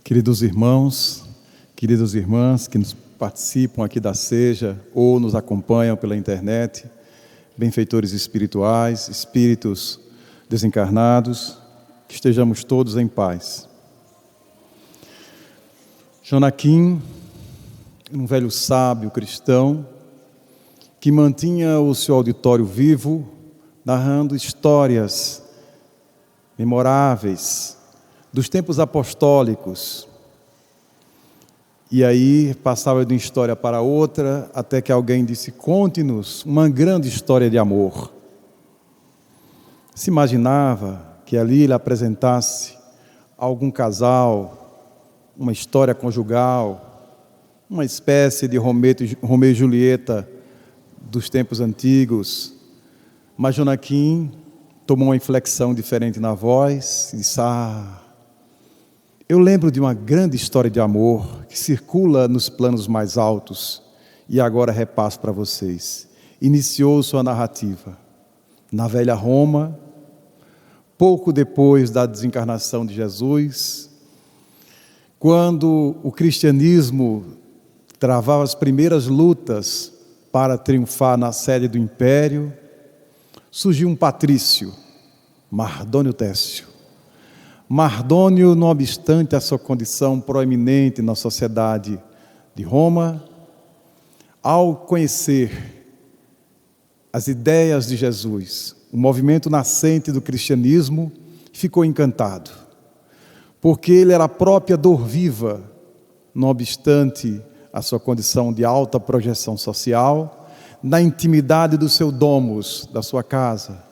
Queridos irmãos, queridas irmãs que nos participam aqui da Seja ou nos acompanham pela internet, benfeitores espirituais, espíritos desencarnados, que estejamos todos em paz. Jonaquim, um velho sábio cristão, que mantinha o seu auditório vivo, narrando histórias memoráveis dos tempos apostólicos. E aí passava de uma história para outra, até que alguém disse: conte-nos uma grande história de amor. Se imaginava que ali ele apresentasse algum casal, uma história conjugal, uma espécie de Romeu e Julieta dos tempos antigos. Mas Jonaquim tomou uma inflexão diferente na voz e disse: eu lembro de uma grande história de amor que circula nos planos mais altos e agora repasso para vocês. Iniciou sua narrativa na velha Roma, pouco depois da desencarnação de Jesus, quando o cristianismo travava as primeiras lutas para triunfar na sede do império. Surgiu um patrício, Mardônio Técio. Mardônio, não obstante a sua condição proeminente na sociedade de Roma, ao conhecer as ideias de Jesus, o movimento nascente do cristianismo, ficou encantado, porque ele era a própria dor viva, não obstante a sua condição de alta projeção social, na intimidade do seu domus, da sua casa,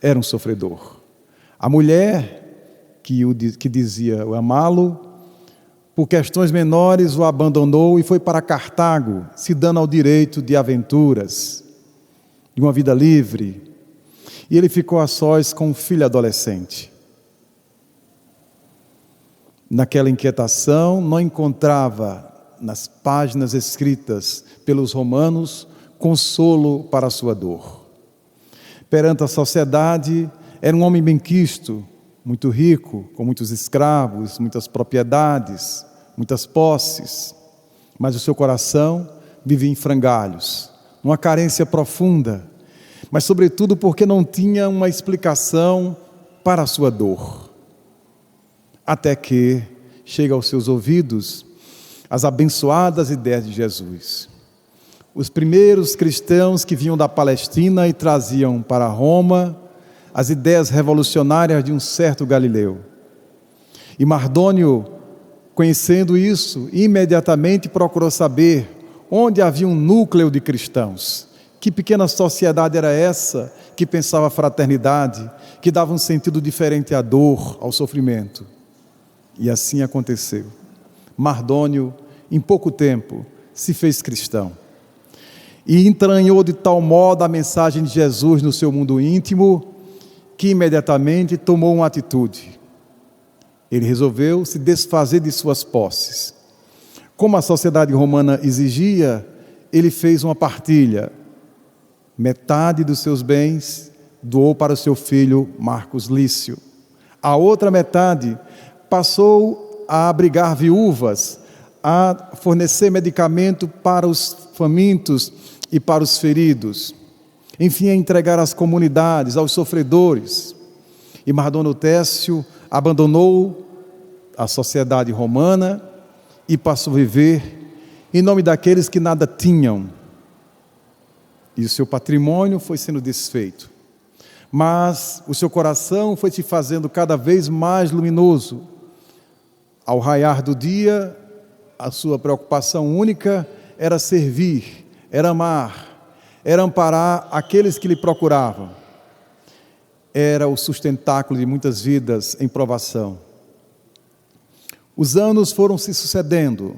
era um sofredor. A mulher que dizia o amá-lo, por questões menores o abandonou e foi para Cartago, se dando ao direito de aventuras, de uma vida livre. E ele ficou a sós com um filho adolescente. Naquela inquietação, não encontrava nas páginas escritas pelos romanos consolo para a sua dor. Perante a sociedade, era um homem benquisto, muito rico, com muitos escravos, muitas propriedades, muitas posses, mas o seu coração vivia em frangalhos, numa carência profunda, mas sobretudo porque não tinha uma explicação para a sua dor. Até que chega aos seus ouvidos as abençoadas ideias de Jesus. Os primeiros cristãos que vinham da Palestina e traziam para Roma as ideias revolucionárias de um certo Galileu. E Mardônio, conhecendo isso, imediatamente procurou saber onde havia um núcleo de cristãos. Que pequena sociedade era essa que pensava a fraternidade, que dava um sentido diferente à dor, ao sofrimento. E assim aconteceu. Mardônio, em pouco tempo, se fez cristão. E entranhou de tal modo a mensagem de Jesus no seu mundo íntimo, que imediatamente tomou uma atitude. Ele resolveu se desfazer de suas posses. Como a sociedade romana exigia, ele fez uma partilha. Metade dos seus bens doou para o seu filho Marcos Lício. A outra metade passou a abrigar viúvas, a fornecer medicamento para os famintos e para os feridos. Enfim, a entregar às comunidades, aos sofredores. E Mardônio Técio abandonou a sociedade romana e passou a viver em nome daqueles que nada tinham. E o seu patrimônio foi sendo desfeito. Mas o seu coração foi se fazendo cada vez mais luminoso. Ao raiar do dia, a sua preocupação única era servir, era amar, era amparar aqueles que lhe procuravam. Era o sustentáculo de muitas vidas em provação. Os anos foram se sucedendo.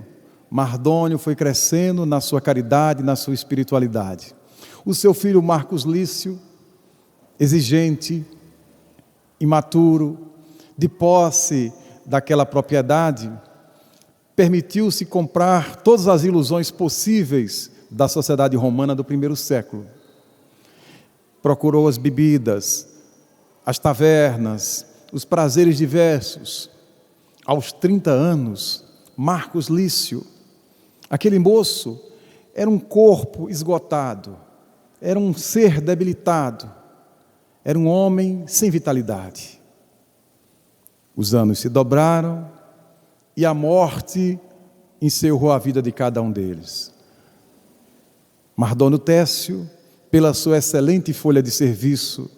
Mardônio foi crescendo na sua caridade, na sua espiritualidade. O seu filho Marcos Lício, exigente, imaturo, de posse daquela propriedade, permitiu-se comprar todas as ilusões possíveis da sociedade romana do primeiro século. Procurou as bebidas, as tavernas, os prazeres diversos, Aos 30 anos, Marcos Lício, aquele moço, era um corpo esgotado, era um ser debilitado, era um homem sem vitalidade. Os anos se dobraram e a morte encerrou a vida de cada um deles. Mardônio Técio, pela sua excelente folha de serviço,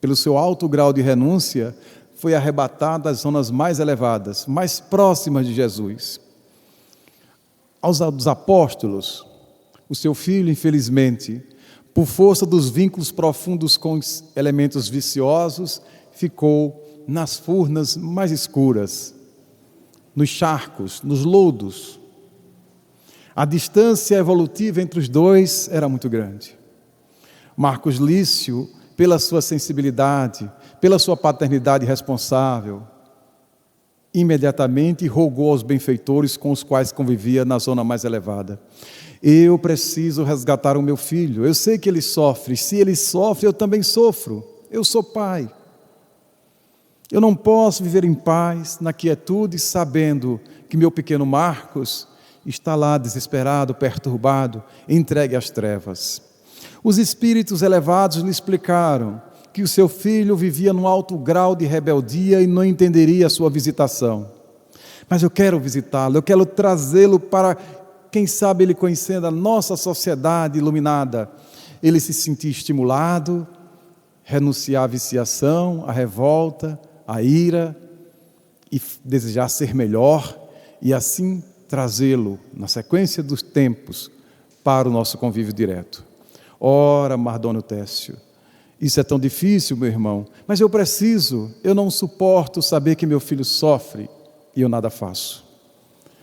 pelo seu alto grau de renúncia, foi arrebatado às zonas mais elevadas, mais próximas de Jesus. Aos apóstolos, o seu filho, infelizmente, por força dos vínculos profundos com os elementos viciosos, ficou nas furnas mais escuras, nos charcos, nos lodos. A distância evolutiva entre os dois era muito grande. Marcos Lício, pela sua sensibilidade, pela sua paternidade responsável, imediatamente rogou aos benfeitores com os quais convivia na zona mais elevada: eu preciso resgatar o meu filho, eu sei que ele sofre, se ele sofre eu também sofro, eu sou pai. Eu não posso viver em paz, na quietude, sabendo que meu pequeno Marcos está lá desesperado, perturbado, entregue às trevas. Os espíritos elevados lhe explicaram que o seu filho vivia num alto grau de rebeldia e não entenderia a sua visitação. Mas eu quero visitá-lo, eu quero trazê-lo para, quem sabe, ele conhecendo a nossa sociedade iluminada, ele se sentir estimulado, renunciar à viciação, à revolta, à ira e desejar ser melhor e assim trazê-lo, na sequência dos tempos, para o nosso convívio direto. Ora, Mardônio Técio, isso é tão difícil, meu irmão, mas eu não suporto saber que meu filho sofre e eu nada faço.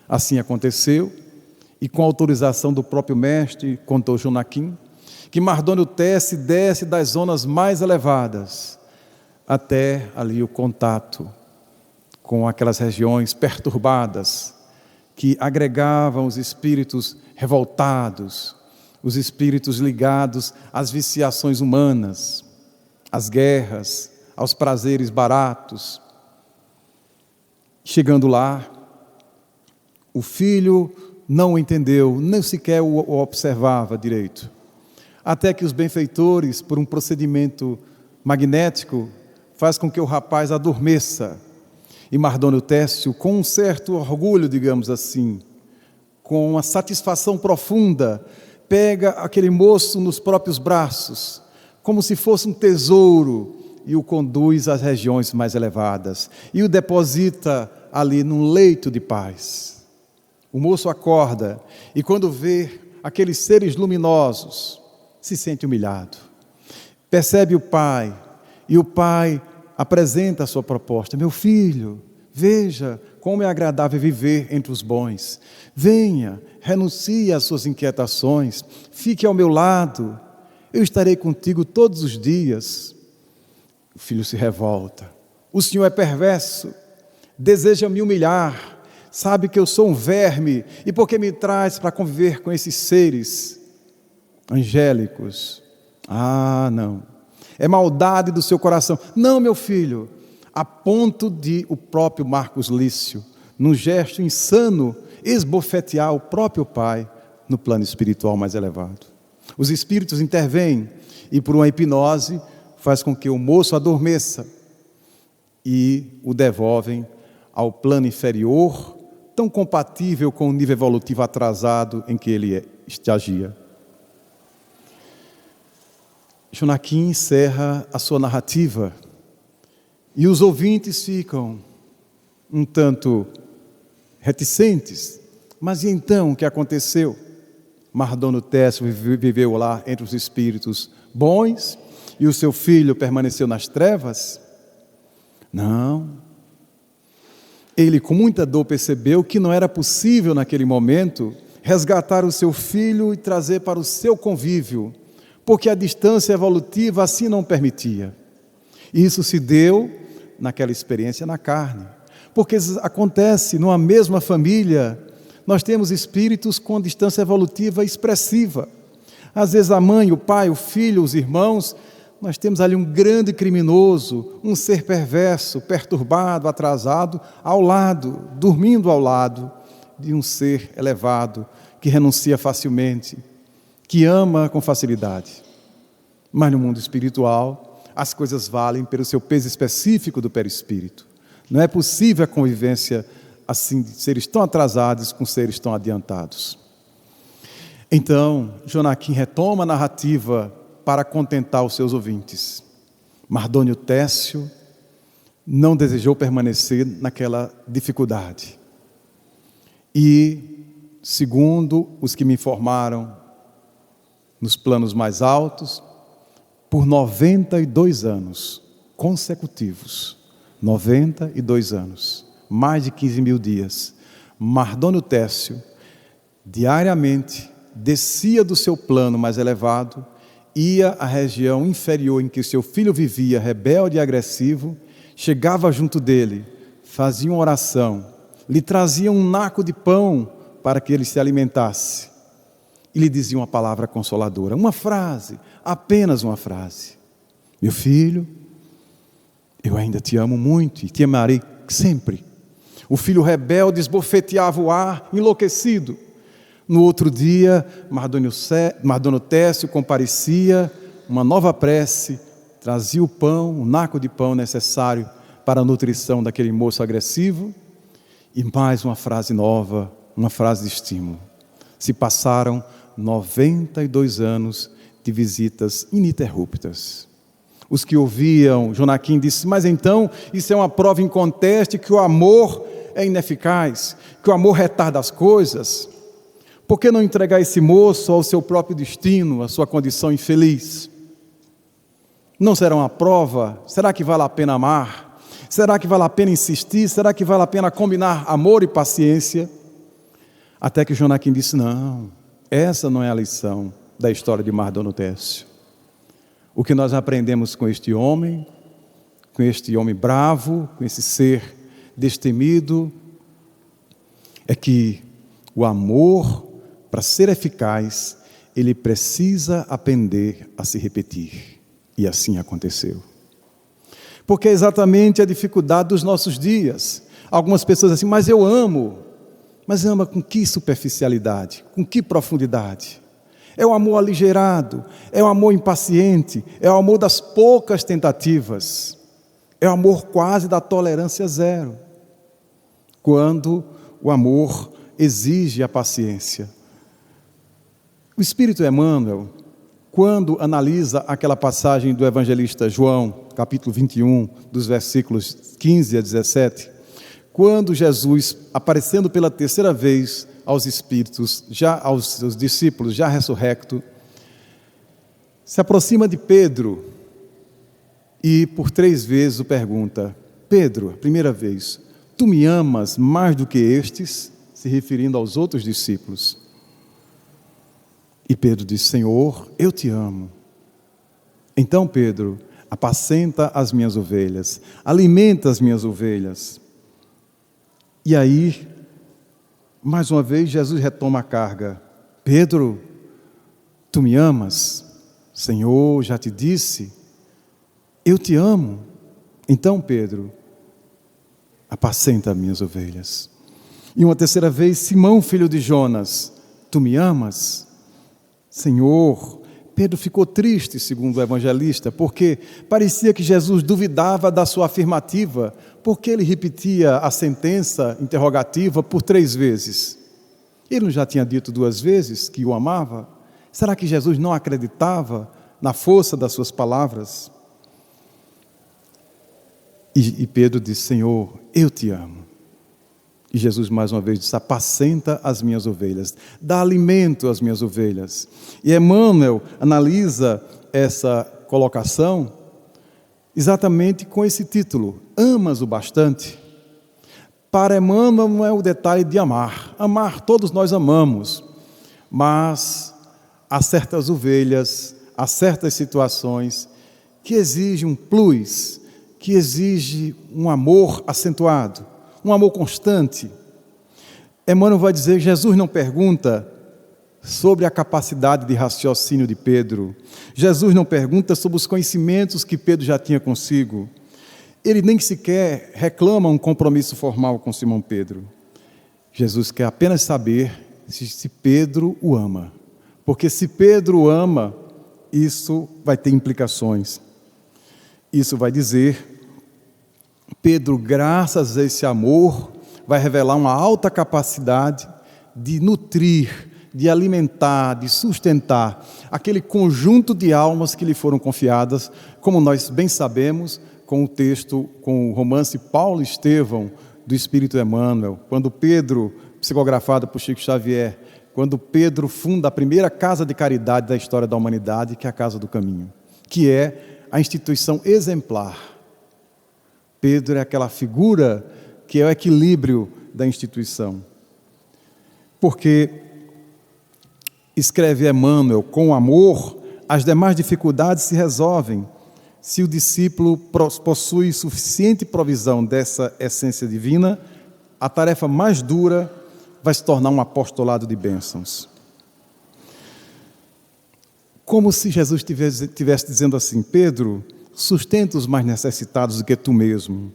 Assim aconteceu, e com autorização do próprio mestre, contou Jonaquim, que Mardônio Técio desce das zonas mais elevadas até ali o contato com aquelas regiões perturbadas que agregavam os espíritos revoltados, os espíritos ligados às viciações humanas, às guerras, aos prazeres baratos. Chegando lá, o filho não o entendeu, nem sequer o observava direito. Até que os benfeitores, por um procedimento magnético, faz com que o rapaz adormeça. E Mardônio Técio, com um certo orgulho, digamos assim, com uma satisfação profunda, pega aquele moço nos próprios braços, como se fosse um tesouro, e o conduz às regiões mais elevadas, e o deposita ali num leito de paz. O moço acorda, e quando vê aqueles seres luminosos, se sente humilhado. Percebe o pai, e o pai apresenta a sua proposta: meu filho, veja como é agradável viver entre os bons. Venha, renuncie às suas inquietações, fique ao meu lado, eu estarei contigo todos os dias. O filho se revolta: o senhor é perverso, deseja me humilhar, sabe que eu sou um verme, e por que me traz para conviver com esses seres angélicos? Ah, não, é maldade do seu coração. Não, meu filho, a ponto de o próprio Marcos Lício, num gesto insano, esbofetear o próprio pai no plano espiritual mais elevado. Os espíritos intervêm e, por uma hipnose, faz com que o moço adormeça e o devolvem ao plano inferior, tão compatível com o nível evolutivo atrasado em que ele estagia. Jonaquim encerra a sua narrativa e os ouvintes ficam um tanto reticentes. Mas e então o que aconteceu? Mardônio Técio viveu lá entre os espíritos bons e o seu filho permaneceu nas trevas? Não. Ele com muita dor percebeu que não era possível naquele momento resgatar o seu filho e trazer para o seu convívio, porque a distância evolutiva assim não permitia. Isso se deu naquela experiência na carne, porque acontece numa mesma família, nós temos espíritos com distância evolutiva expressiva. Às vezes a mãe, o pai, o filho, os irmãos nós temos ali um grande criminoso, um ser perverso, perturbado, atrasado, ao lado, dormindo ao lado de um ser elevado, que renuncia facilmente, que ama com facilidade. Mas no mundo espiritual, as coisas valem pelo seu peso específico do perispírito. Não é possível a convivência assim de seres tão atrasados com seres tão adiantados. Então, Jonaquim retoma a narrativa para contentar os seus ouvintes. Mardônio Técio não desejou permanecer naquela dificuldade. E, segundo os que me informaram, nos planos mais altos, por 92 anos consecutivos, 92 anos, mais de 15 mil dias, Mardônio Técio, diariamente, descia do seu plano mais elevado, ia à região inferior em que seu filho vivia, rebelde e agressivo, chegava junto dele, fazia uma oração, lhe trazia um naco de pão para que ele se alimentasse e lhe dizia uma palavra consoladora, uma frase, apenas uma frase: meu filho, eu ainda te amo muito e te amarei sempre. O filho rebelde esbofeteava o ar, enlouquecido. No outro dia, Mardônio Técio comparecia, uma nova prece, trazia o pão, o naco de pão necessário para a nutrição daquele moço agressivo, e mais uma frase nova, uma frase de estímulo. Se passaram 92 anos de visitas ininterruptas. Os que ouviam Jonaquim disse: mas então isso é uma prova inconteste que o amor é ineficaz, que o amor retarda as coisas. Por que não entregar esse moço ao seu próprio destino, à sua condição infeliz? Não será uma prova? Será que vale a pena amar? Será que vale a pena insistir? Será que vale a pena combinar amor e paciência? Até que Jonaquim disse: não, essa não é a lição da história de Mardônio Técio. O que nós aprendemos com este homem bravo, com esse ser destemido, é que o amor, para ser eficaz, ele precisa aprender a se repetir. E assim aconteceu. Porque é exatamente a dificuldade dos nossos dias. Algumas pessoas dizem assim: mas eu amo. Mas ama com que superficialidade? Com que profundidade? É o amor aligerado, é o amor impaciente, é o amor das poucas tentativas, é o amor quase da tolerância zero. Quando o amor exige a paciência. O Espírito Emmanuel, quando analisa aquela passagem do evangelista João, capítulo 21, dos versículos 15 a 17, quando Jesus, aparecendo pela terceira vez aos espíritos, já aos seus discípulos, já ressurrecto, se aproxima de Pedro e por 3 vezes o pergunta: Pedro, a primeira vez, tu me amas mais do que estes? Se referindo aos outros discípulos. E Pedro diz: Senhor, eu te amo. Então Pedro: apacenta as minhas ovelhas, alimenta as minhas ovelhas. E aí, mais uma vez, Jesus retoma a carga: Pedro, tu me amas? Senhor, já te disse, eu te amo. Então Pedro: apacenta as minhas ovelhas. E uma terceira vez: Simão, filho de Jonas, tu me amas? Senhor. Pedro ficou triste, segundo o evangelista, porque parecia que Jesus duvidava da sua afirmativa, porque ele repetia a sentença interrogativa por 3 vezes. Ele não já tinha dito 2 vezes que o amava? Será que Jesus não acreditava na força das suas palavras? E Pedro disse: Senhor, eu te amo. E Jesus mais uma vez disse: apacenta as minhas ovelhas, dá alimento às minhas ovelhas. E Emmanuel analisa essa colocação exatamente com esse título: amas o bastante? Para Emmanuel não é o detalhe de amar. Amar todos nós amamos, mas há certas ovelhas, há certas situações que exigem um plus, que exigem um amor acentuado, um amor constante. Emmanuel vai dizer: Jesus não pergunta sobre a capacidade de raciocínio de Pedro. Jesus não pergunta sobre os conhecimentos que Pedro já tinha consigo. Ele nem sequer reclama um compromisso formal com Simão Pedro. Jesus quer apenas saber se Pedro o ama. Porque se Pedro o ama, isso vai ter implicações. Isso vai dizer, Pedro, graças a esse amor, vai revelar uma alta capacidade de nutrir, de alimentar, de sustentar aquele conjunto de almas que lhe foram confiadas, como nós bem sabemos, com o texto, com o romance Paulo e Estevão, do Espírito Emmanuel, quando Pedro, psicografado por Chico Xavier, quando Pedro funda a primeira casa de caridade da história da humanidade, que é a Casa do Caminho, que é a instituição exemplar. Pedro é aquela figura que é o equilíbrio da instituição. Porque, escreve Emmanuel, com amor, as demais dificuldades se resolvem, se o discípulo possui suficiente provisão dessa essência divina, a tarefa mais dura vai se tornar um apostolado de bênçãos. Como se Jesus estivesse dizendo assim, Pedro, sustenta os mais necessitados do que tu mesmo.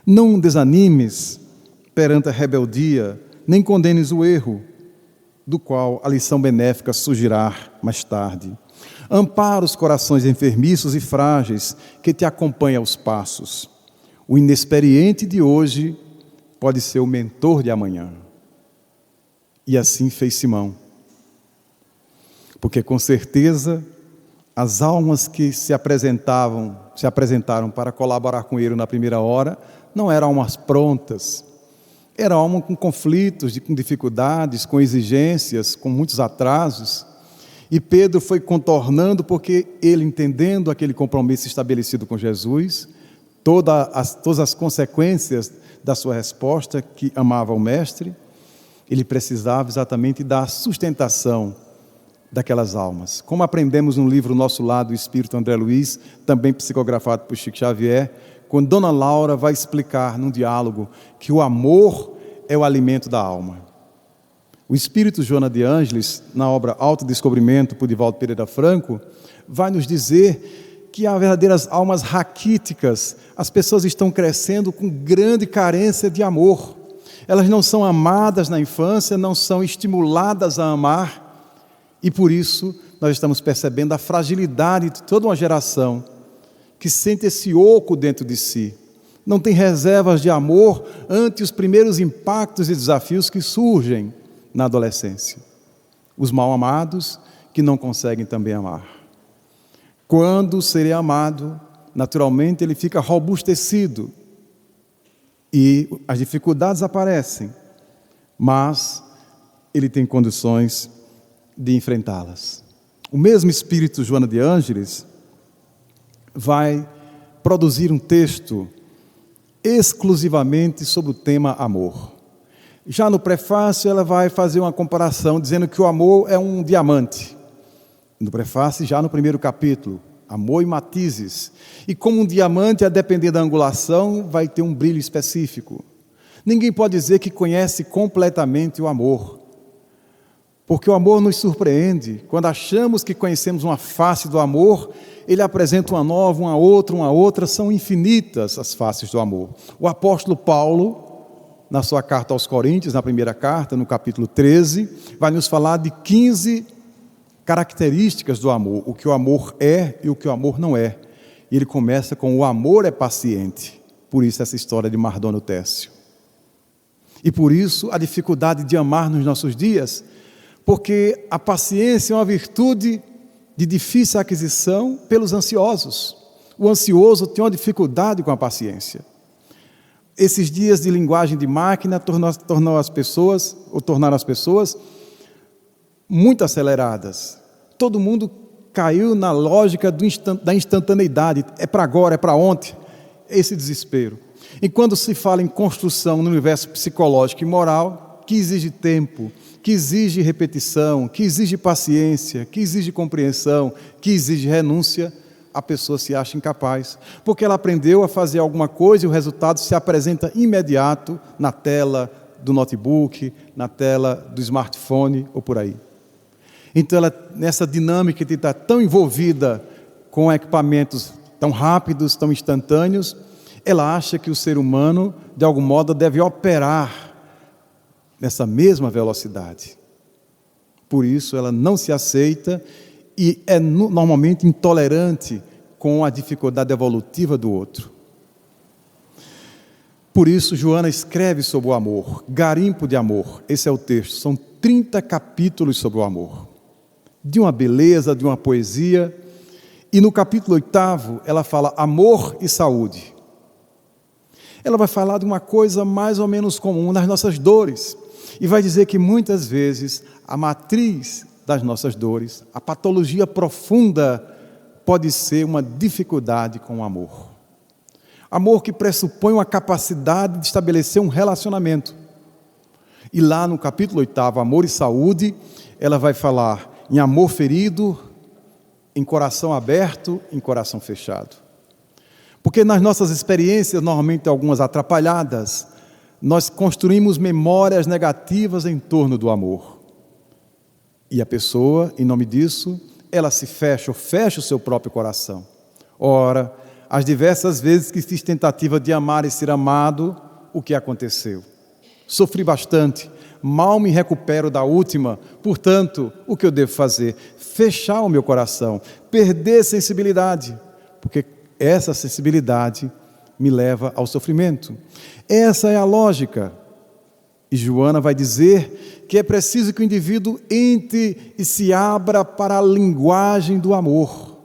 Não desanimes perante a rebeldia, nem condenes o erro, do qual a lição benéfica surgirá mais tarde. Ampara os corações enfermiços e frágeis que te acompanham aos passos. O inexperiente de hoje pode ser o mentor de amanhã. E assim fez Simão. Porque com certeza as almas que se apresentaram para colaborar com ele na primeira hora, não eram almas prontas, eram almas com conflitos, com dificuldades, com exigências, com muitos atrasos. E Pedro foi contornando, porque ele, entendendo aquele compromisso estabelecido com Jesus, todas as consequências da sua resposta, que amava o Mestre, ele precisava exatamente da sustentação daquelas almas. Como aprendemos no livro Nosso Lar, do Espírito André Luiz, também psicografado por Chico Xavier, quando Dona Laura vai explicar num diálogo que o amor é o alimento da alma. O Espírito Joana de Ângeles, na obra Autodescobrimento, por Divaldo Pereira Franco, vai nos dizer que há verdadeiras almas raquíticas. As pessoas estão crescendo com grande carência de amor. Elas não são amadas na infância, não são estimuladas a amar, e por isso nós estamos percebendo a fragilidade de toda uma geração que sente esse oco dentro de si. Não tem reservas de amor ante os primeiros impactos e desafios que surgem na adolescência. Os mal amados que não conseguem também amar. Quando ser amado, naturalmente ele fica robustecido e as dificuldades aparecem, mas ele tem condições de enfrentá-las. O mesmo Espírito Joana de Ângeles vai produzir um texto exclusivamente sobre o tema amor. Já no prefácio ela vai fazer uma comparação dizendo que o amor é um diamante. No prefácio, já no primeiro capítulo, amor e matizes. E como um diamante, a depender da angulação, vai ter um brilho específico. Ninguém pode dizer que conhece completamente o amor, porque o amor nos surpreende. Quando achamos que conhecemos uma face do amor, ele apresenta uma nova, uma outra, são infinitas as faces do amor. O apóstolo Paulo, na sua carta aos Coríntios, na primeira carta, no capítulo 13, vai nos falar de 15 características do amor, o que o amor é e o que o amor não é. E ele começa com: o amor é paciente. Por isso essa história de Mardônio Técio. E por isso a dificuldade de amar nos nossos dias, porque a paciência é uma virtude de difícil aquisição pelos ansiosos. O ansioso tem uma dificuldade com a paciência. Esses dias de linguagem de máquina tornaram as pessoas muito aceleradas. Todo mundo caiu na lógica da instantaneidade. É para agora, é para ontem. Esse desespero. E quando se fala em construção no universo psicológico e moral, que exige tempo, que exige repetição, que exige paciência, que exige compreensão, que exige renúncia, a pessoa se acha incapaz, porque ela aprendeu a fazer alguma coisa e o resultado se apresenta imediato na tela do notebook, na tela do smartphone ou por aí. Então ela, nessa dinâmica de estar tão envolvida com equipamentos tão rápidos, tão instantâneos, ela acha que o ser humano, de algum modo, deve operar nessa mesma velocidade. Por isso ela não se aceita e é normalmente intolerante com a dificuldade evolutiva do outro. Por isso Joana escreve sobre o amor, Garimpo de Amor, esse é o texto, são 30 capítulos sobre o amor, de uma beleza, de uma poesia, e no capítulo 8 ela fala amor e saúde. Ela vai falar de uma coisa mais ou menos comum nas nossas dores, e vai dizer que muitas vezes a matriz das nossas dores, a patologia profunda, pode ser uma dificuldade com o amor. Amor que pressupõe uma capacidade de estabelecer um relacionamento. E lá no capítulo 8, Amor e Saúde, ela vai falar em amor ferido, em coração aberto, em coração fechado. Porque nas nossas experiências, normalmente algumas atrapalhadas, nós construímos memórias negativas em torno do amor. E a pessoa, em nome disso, ela se fecha, ou fecha o seu próprio coração. Ora, as diversas vezes que fiz tentativa de amar e ser amado, o que aconteceu? Sofri bastante, mal me recupero da última, portanto, o que eu devo fazer? Fechar o meu coração, perder sensibilidade, porque essa sensibilidade me leva ao sofrimento. Essa é a lógica. E Joana vai dizer que é preciso que o indivíduo entre e se abra para a linguagem do amor.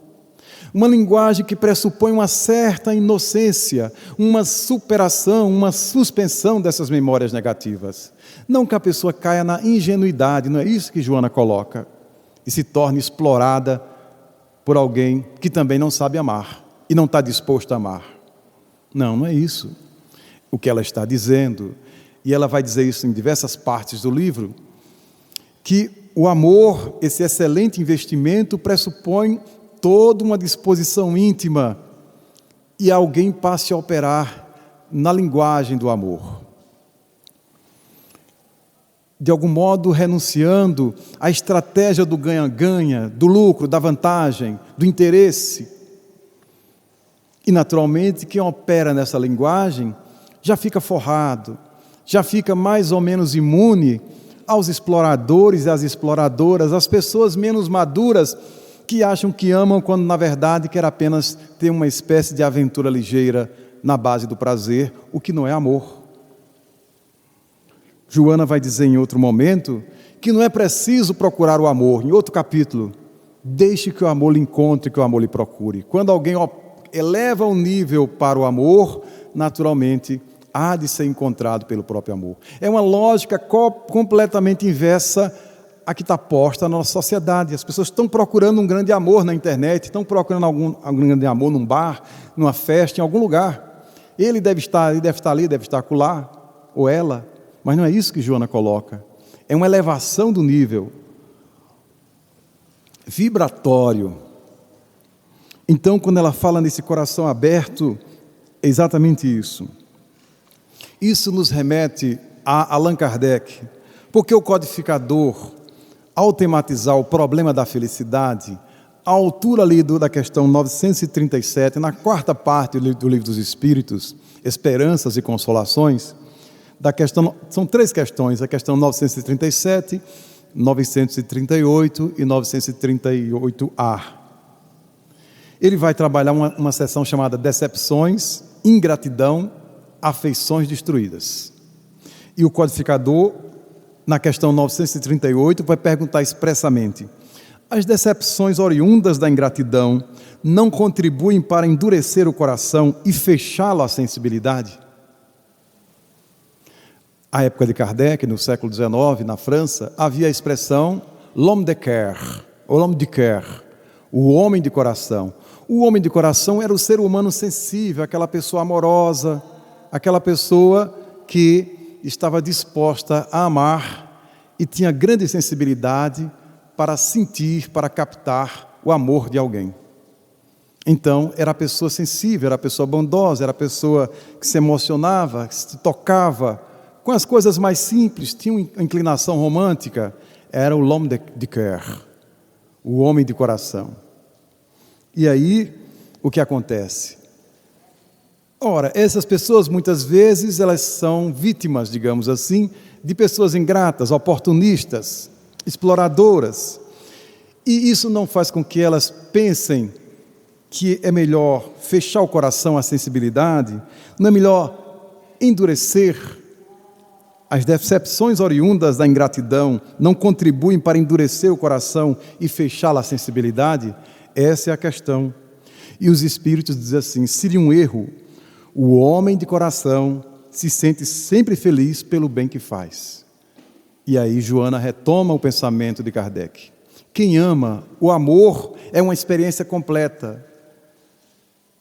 Uma linguagem que pressupõe uma certa inocência, uma superação, uma suspensão dessas memórias negativas. Não que a pessoa caia na ingenuidade, não é isso que Joana coloca, e se torne explorada por alguém que também não sabe amar e não está disposto a amar. Não, não é isso o que ela está dizendo. E ela vai dizer isso em diversas partes do livro, que o amor, esse excelente investimento, pressupõe toda uma disposição íntima e alguém passe a operar na linguagem do amor. De algum modo, renunciando à estratégia do ganha-ganha, do lucro, da vantagem, do interesse. E, naturalmente, quem opera nessa linguagem já fica forrado, já fica mais ou menos imune aos exploradores e às exploradoras, às pessoas menos maduras que acham que amam quando na verdade quer apenas ter uma espécie de aventura ligeira na base do prazer, o que não é amor. Joana vai dizer em outro momento que não é preciso procurar o amor, em outro capítulo, deixe que o amor lhe encontre, que o amor lhe procure. Quando alguém eleva o nível para o amor, naturalmente há de ser encontrado pelo próprio amor. É uma lógica completamente inversa a que está posta na nossa sociedade. As pessoas estão procurando um grande amor na internet, estão procurando algum grande amor num bar, numa festa, em algum lugar. Ele deve estar ali, deve estar acolá, ou ela, mas não é isso que Joana coloca. É uma elevação do nível vibratório. Então, quando ela fala nesse coração aberto, é exatamente isso. Isso nos remete a Allan Kardec, porque o codificador, ao tematizar o problema da felicidade, à altura ali da questão 937, na quarta parte do Livro dos Espíritos, Esperanças e Consolações, da questão, são 3 questões, a questão 937, 938 e 938A. Ele vai trabalhar uma seção chamada Decepções, Ingratidão, Afeições Destruídas. E o codificador, na questão 938, vai perguntar expressamente: as decepções oriundas da ingratidão não contribuem para endurecer o coração e fechá-lo à sensibilidade? À época de Kardec, no século XIX, na França, havia a expressão l'homme de cœur, ou l'homme de cœur, o homem de coração. O homem de coração era o ser humano sensível, aquela pessoa amorosa, aquela pessoa que estava disposta a amar e tinha grande sensibilidade para sentir, para captar o amor de alguém. Então, era a pessoa sensível, era a pessoa bondosa, era a pessoa que se emocionava, que se tocava com as coisas mais simples, tinha uma inclinação romântica, era o l'homme de cœur, o homem de coração. E aí, o que acontece? Ora, essas pessoas muitas vezes elas são vítimas, digamos assim, de pessoas ingratas, oportunistas, exploradoras. E isso não faz com que elas pensem que é melhor fechar o coração à sensibilidade, não é melhor endurecer. As decepções oriundas da ingratidão não contribuem para endurecer o coração e fechá-lo à sensibilidade? Essa é a questão. E os Espíritos dizem assim: seria um erro. O homem de coração se sente sempre feliz pelo bem que faz. E aí Joana retoma o pensamento de Kardec. Quem ama, o amor é uma experiência completa.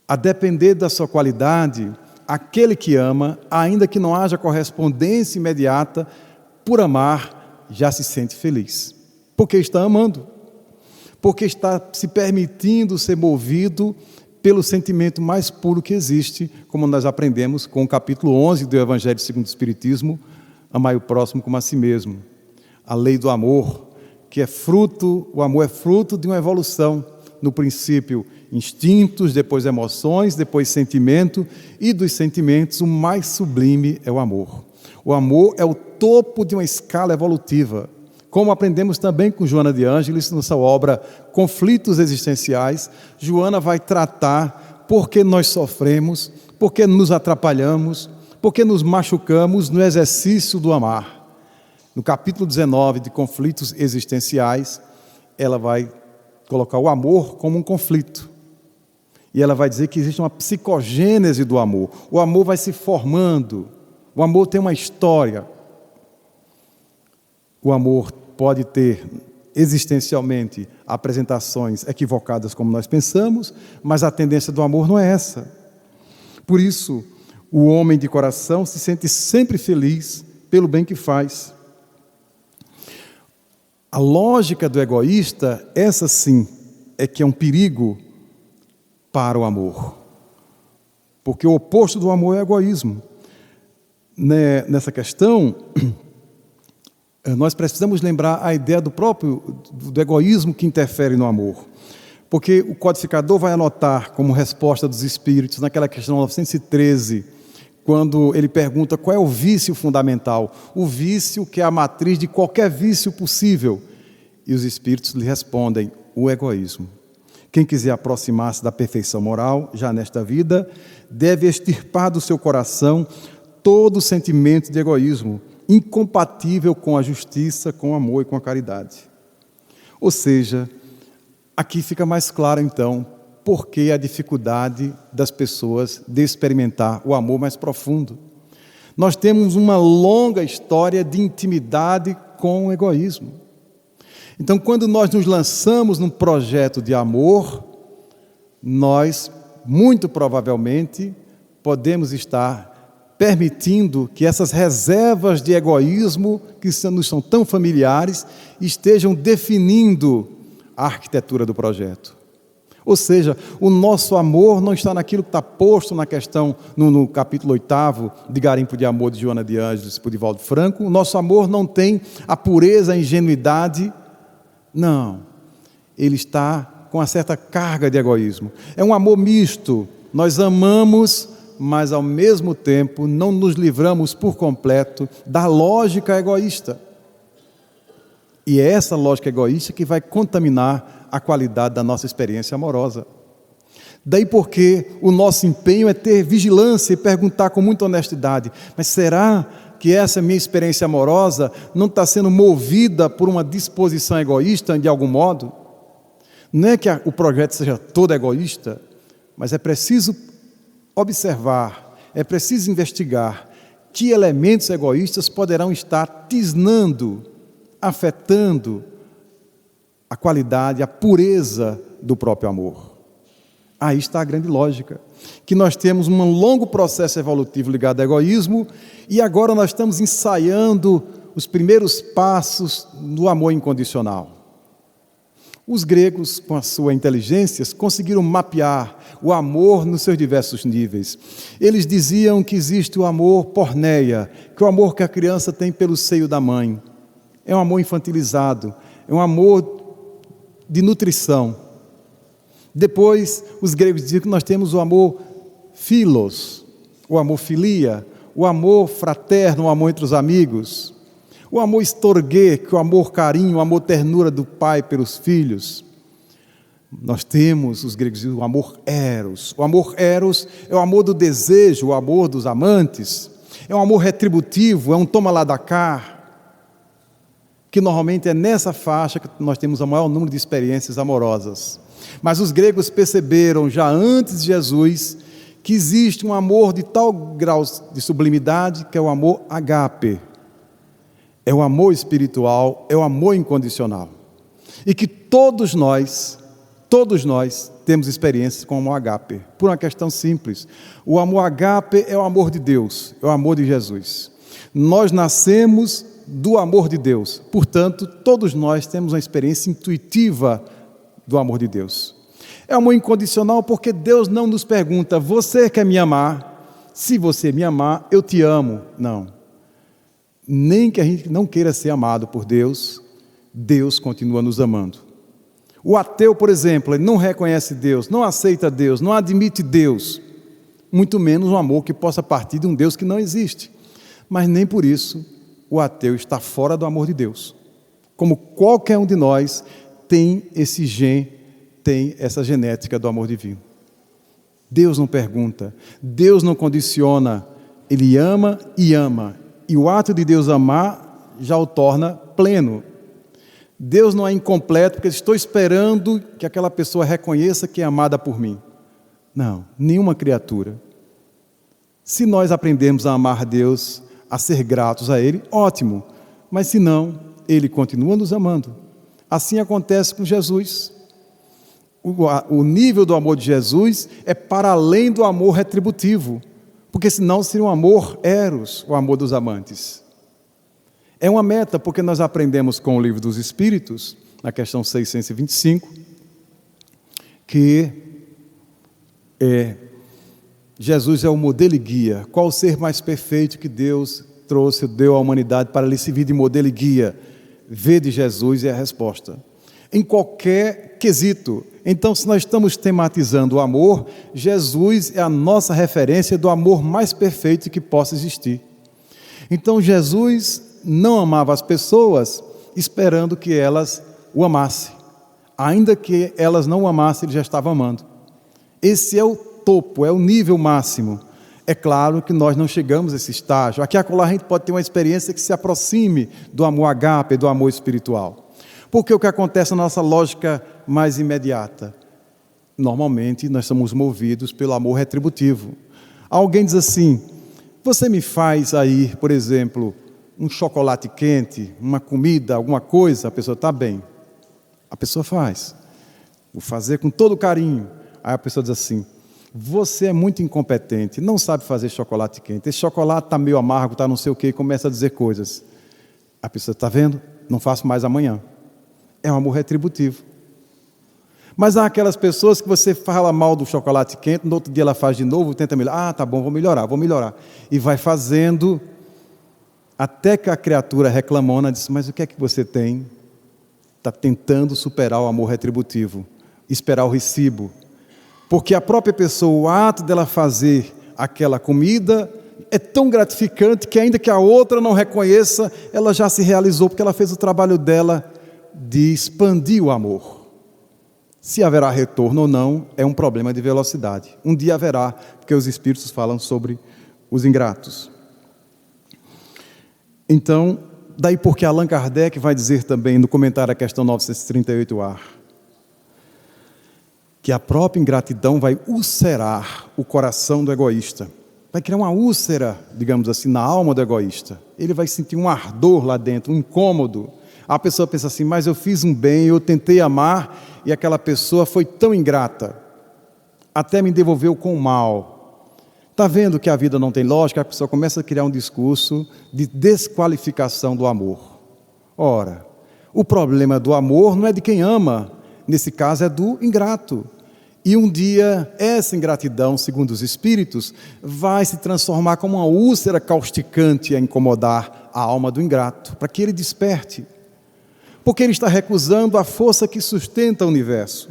A depender da sua qualidade, aquele que ama, ainda que não haja correspondência imediata, por amar, já se sente feliz. Porque está amando. Porque está se permitindo ser movido pelo sentimento mais puro que existe, como nós aprendemos com o capítulo 11 do Evangelho segundo o Espiritismo, amai o próximo como a si mesmo. A lei do amor, que é fruto, o amor é fruto de uma evolução. No princípio, instintos, depois emoções, depois sentimento, e dos sentimentos, o mais sublime é o amor. O amor é o topo de uma escala evolutiva. Como aprendemos também com Joana de Ângeles, na sua obra Conflitos Existenciais, Joana vai tratar por que nós sofremos, por que nos atrapalhamos, por que nos machucamos no exercício do amar. No capítulo 19 de Conflitos Existenciais, ela vai colocar o amor como um conflito. E ela vai dizer que existe uma psicogênese do amor. O amor vai se formando, o amor tem uma história. O amor pode ter, existencialmente, apresentações equivocadas como nós pensamos, mas a tendência do amor não é essa. Por isso, o homem de coração se sente sempre feliz pelo bem que faz. A lógica do egoísta, essa sim, é que é um perigo para o amor. Porque o oposto do amor é o egoísmo. Nessa questão, nós precisamos lembrar a ideia do egoísmo que interfere no amor. Porque o codificador vai anotar como resposta dos Espíritos, naquela questão 913, quando ele pergunta qual é o vício fundamental. O vício que é a matriz de qualquer vício possível. E os Espíritos lhe respondem: o egoísmo. Quem quiser aproximar-se da perfeição moral, já nesta vida, deve extirpar do seu coração todo o sentimento de egoísmo, incompatível com a justiça, com o amor e com a caridade. Ou seja, aqui fica mais claro então, por que a dificuldade das pessoas de experimentar o amor mais profundo. Nós temos uma longa história de intimidade com o egoísmo. Então, quando nós nos lançamos num projeto de amor, nós, muito provavelmente, podemos estar permitindo que essas reservas de egoísmo, que nos são tão familiares, estejam definindo a arquitetura do projeto. Ou seja, o nosso amor não está naquilo que está posto na questão, no capítulo 8 de Garimpo de Amor, de Joana de Ângeles, por Divaldo Franco. O nosso amor não tem a pureza, a ingenuidade. Não, ele está com uma certa carga de egoísmo. É um amor misto. Nós amamos, mas ao mesmo tempo não nos livramos por completo da lógica egoísta. E é essa lógica egoísta que vai contaminar a qualidade da nossa experiência amorosa. Daí porque o nosso empenho é ter vigilância e perguntar com muita honestidade: mas será que essa minha experiência amorosa não está sendo movida por uma disposição egoísta de algum modo? Não é que o projeto seja todo egoísta, mas é preciso observar, é preciso investigar que elementos egoístas poderão estar tisnando, afetando a qualidade, a pureza do próprio amor. Aí está a grande lógica, que nós temos um longo processo evolutivo ligado ao egoísmo e agora nós estamos ensaiando os primeiros passos do amor incondicional. Os gregos, com as suas inteligências, conseguiram mapear o amor nos seus diversos níveis. Eles diziam que existe o amor porneia, que é o amor que a criança tem pelo seio da mãe. É um amor infantilizado, é um amor de nutrição. Depois, os gregos diziam que nós temos o amor philos, o amor filia, o amor fraterno, o amor entre os amigos, o amor storge, que é o amor carinho, o amor ternura do pai pelos filhos. Nós temos, os gregos dizem, o amor eros. O amor eros é o amor do desejo, o amor dos amantes. É um amor retributivo, é um toma lá da cá, que normalmente é nessa faixa que nós temos o maior número de experiências amorosas. Mas os gregos perceberam já antes de Jesus que existe um amor de tal grau de sublimidade que é o amor agape. É o amor espiritual, é o amor incondicional. E que todos nós temos experiências com o amor agape, por uma questão simples. O amor agape é o amor de Deus, é o amor de Jesus. Nós nascemos do amor de Deus, portanto, todos nós temos uma experiência intuitiva do amor de Deus. É amor incondicional porque Deus não nos pergunta, você quer me amar? Se você me amar, eu te amo. Não. Nem que a gente não queira ser amado por Deus, Deus continua nos amando. O ateu, por exemplo, ele não reconhece Deus, não aceita Deus, não admite Deus, muito menos um amor que possa partir de um Deus que não existe. Mas nem por isso o ateu está fora do amor de Deus. Como qualquer um de nós tem esse gen, tem essa genética do amor divino. Deus não pergunta, Deus não condiciona, Ele ama e ama. E o ato de Deus amar já o torna pleno. Deus não é incompleto porque estou esperando que aquela pessoa reconheça que é amada por mim. Não, nenhuma criatura. Se nós aprendermos a amar Deus, a ser gratos a Ele, ótimo. Mas se não, Ele continua nos amando. Assim acontece com Jesus. O nível do amor de Jesus é para além do amor retributivo, porque senão seria um amor eros, o amor dos amantes. É uma meta, porque nós aprendemos com o Livro dos Espíritos, na questão 625, que Jesus é o modelo e guia. Qual o ser mais perfeito que Deus deu à humanidade para lhe servir de modelo e guia? Vede Jesus é a resposta. Em qualquer quesito. Então, se nós estamos tematizando o amor, Jesus é a nossa referência do amor mais perfeito que possa existir. Então, Jesus não amava as pessoas esperando que elas o amassem. Ainda que elas não o amassem, ele já estava amando. Esse é o topo, é o nível máximo. É claro que nós não chegamos a esse estágio. Aqui e acolá a gente pode ter uma experiência que se aproxime do amor agape, do amor espiritual. Porque o que acontece na nossa lógica mais imediata? Normalmente nós somos movidos pelo amor retributivo. Alguém diz assim, você me faz aí, por exemplo, um chocolate quente, uma comida, alguma coisa, a pessoa está bem. A pessoa faz. Vou fazer com todo carinho. Aí a pessoa diz assim, você é muito incompetente, não sabe fazer chocolate quente. Esse chocolate está meio amargo, está não sei o quê, e começa a dizer coisas. A pessoa está vendo? Não faço mais amanhã. É um amor retributivo. Mas há aquelas pessoas que você fala mal do chocolate quente, no outro dia ela faz de novo, tenta melhorar. Ah, tá bom, vou melhorar. E vai fazendo, até que a criatura reclamona, diz, mas o que é que você tem? Está tentando superar o amor retributivo, esperar o recibo. Porque a própria pessoa, o ato dela fazer aquela comida é tão gratificante que ainda que a outra não reconheça, ela já se realizou, porque ela fez o trabalho dela de expandir o amor. Se haverá retorno ou não, é um problema de velocidade. Um dia haverá, porque os Espíritos falam sobre os ingratos. Então, daí porque Allan Kardec vai dizer também, no comentário à questão 938A, que a própria ingratidão vai ulcerar o coração do egoísta. Vai criar uma úlcera, digamos assim, na alma do egoísta. Ele vai sentir um ardor lá dentro, um incômodo. A pessoa pensa assim, mas eu fiz um bem, eu tentei amar e aquela pessoa foi tão ingrata, até me devolveu com o mal. Está vendo que a vida não tem lógica? A pessoa começa a criar um discurso de desqualificação do amor. Ora, o problema do amor não é de quem ama, nesse caso é do ingrato. E um dia essa ingratidão, segundo os Espíritos, vai se transformar como uma úlcera causticante a incomodar a alma do ingrato, para que ele desperte. Porque ele está recusando a força que sustenta o universo.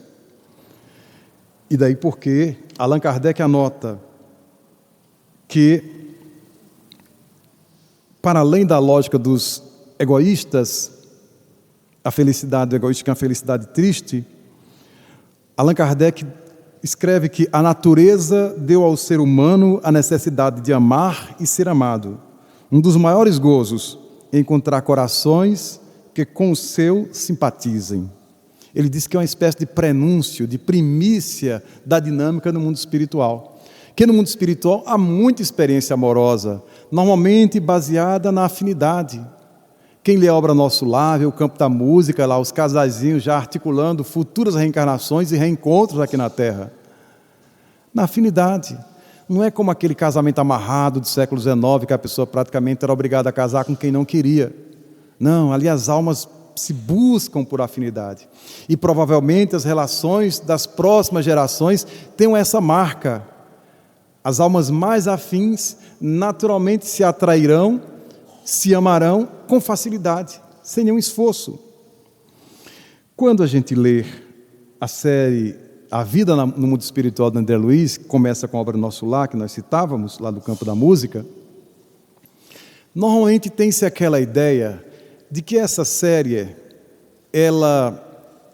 E daí porque Allan Kardec anota que, para além da lógica dos egoístas, a felicidade do egoísta é uma felicidade triste, Allan Kardec escreve que a natureza deu ao ser humano a necessidade de amar e ser amado. Um dos maiores gozos é encontrar corações que com o seu simpatizem. Ele diz que é uma espécie de prenúncio, de primícia da dinâmica no mundo espiritual. Que no mundo espiritual há muita experiência amorosa, normalmente baseada na afinidade. Quem lê a obra Nosso Lar, vê o campo da música, lá os casaizinhos já articulando futuras reencarnações e reencontros aqui na Terra. Na afinidade. Não é como aquele casamento amarrado do século XIX, que a pessoa praticamente era obrigada a casar com quem não queria. Não, ali as almas se buscam por afinidade. E provavelmente as relações das próximas gerações tenham essa marca. As almas mais afins naturalmente se atrairão, se amarão com facilidade, sem nenhum esforço. Quando a gente lê a série A Vida no Mundo Espiritual de André Luiz, que começa com a obra Nosso Lar, que nós citávamos, lá do campo da música, normalmente tem-se aquela ideia de que essa série, ela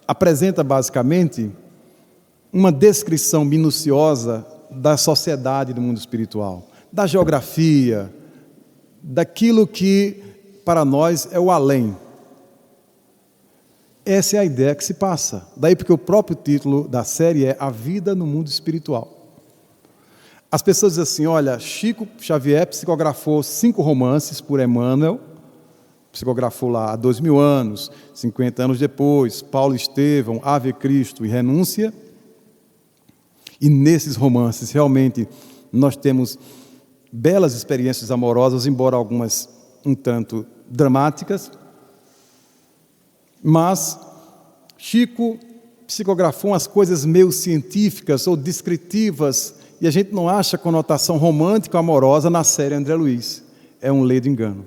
apresenta basicamente uma descrição minuciosa da sociedade do mundo espiritual, da geografia, daquilo que para nós é o além. Essa é a ideia que se passa. Daí porque o próprio título da série é A Vida no Mundo Espiritual. As pessoas dizem assim, olha, Chico Xavier psicografou 5 romances por Emmanuel, psicografou lá há 2000 anos, 50 anos depois, Paulo Estevão, Ave Cristo e Renúncia. E nesses romances, realmente, nós temos belas experiências amorosas, embora algumas um tanto dramáticas. Mas Chico psicografou umas coisas meio científicas ou descritivas, e a gente não acha conotação romântica ou amorosa na série André Luiz. É um ledo engano.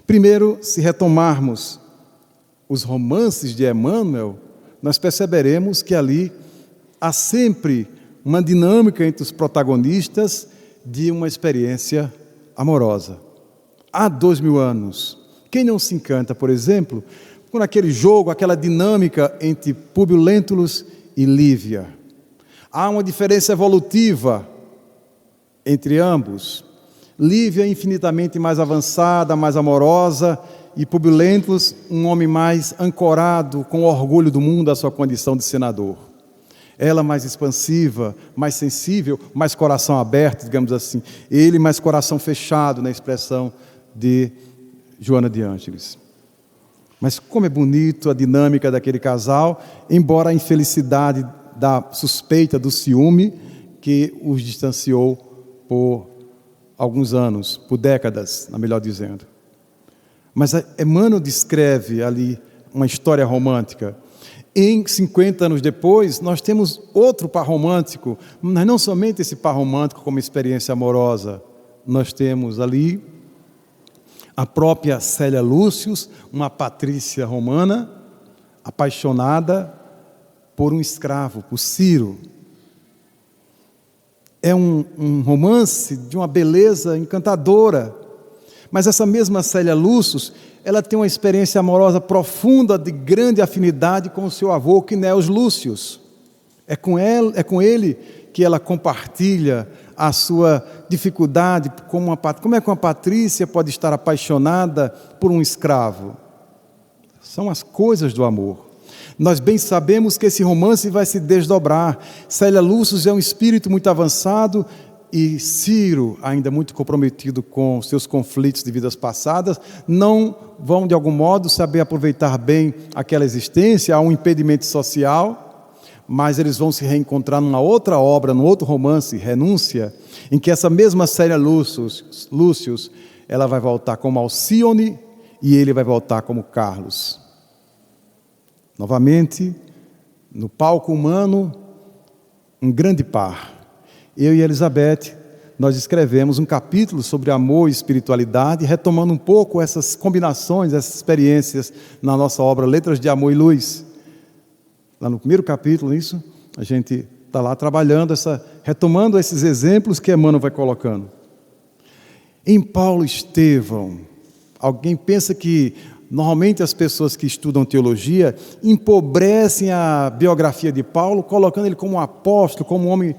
Primeiro, se retomarmos os romances de Emmanuel, nós perceberemos que ali há sempre uma dinâmica entre os protagonistas de uma experiência amorosa. Há 2000 anos. Quem não se encanta, por exemplo, com aquele jogo, aquela dinâmica entre Públio Lentulus e Lívia? Há uma diferença evolutiva entre ambos. Lívia é infinitamente mais avançada, mais amorosa, e Públio Lentulus, um homem mais ancorado, com o orgulho do mundo, à sua condição de senador. Ela mais expansiva, mais sensível, mais coração aberto, digamos assim. Ele mais coração fechado, na expressão de Joana de Ângeles. Mas como é bonito a dinâmica daquele casal, embora a infelicidade da suspeita do ciúme que os distanciou por alguns anos, por décadas, melhor dizendo. Mas Emmanuel descreve ali uma história romântica. Em 50 anos depois, nós temos outro par romântico, mas não somente esse par romântico como experiência amorosa. Nós temos ali a própria Célia Lúcius, uma patrícia romana, apaixonada por um escravo, por Ciro. É um romance de uma beleza encantadora. Mas essa mesma Célia Lúcius, ela tem uma experiência amorosa profunda, de grande afinidade com o seu avô, Quinéus Lúcius. É com ele que ela compartilha a sua dificuldade. Como é que uma patrícia pode estar apaixonada por um escravo? São as coisas do amor. Nós bem sabemos que esse romance vai se desdobrar. Célia Lúcius é um espírito muito avançado, e Ciro, ainda muito comprometido com seus conflitos de vidas passadas, não vão de algum modo saber aproveitar bem aquela existência. Há um impedimento social, mas eles vão se reencontrar numa outra obra, num outro romance, Renúncia, em que essa mesma Célia Lúcius, ela vai voltar como Alcíone e ele vai voltar como Carlos. Novamente, no palco humano, um grande par. Eu e Elizabeth nós escrevemos um capítulo sobre amor e espiritualidade, retomando um pouco essas combinações, essas experiências na nossa obra Letras de Amor e Luz. Lá no primeiro capítulo, isso, a gente está lá trabalhando, retomando esses exemplos que Emmanuel vai colocando. Em Paulo Estevão, alguém pensa que normalmente as pessoas que estudam teologia empobrecem a biografia de Paulo, colocando ele como um apóstolo, como um homem,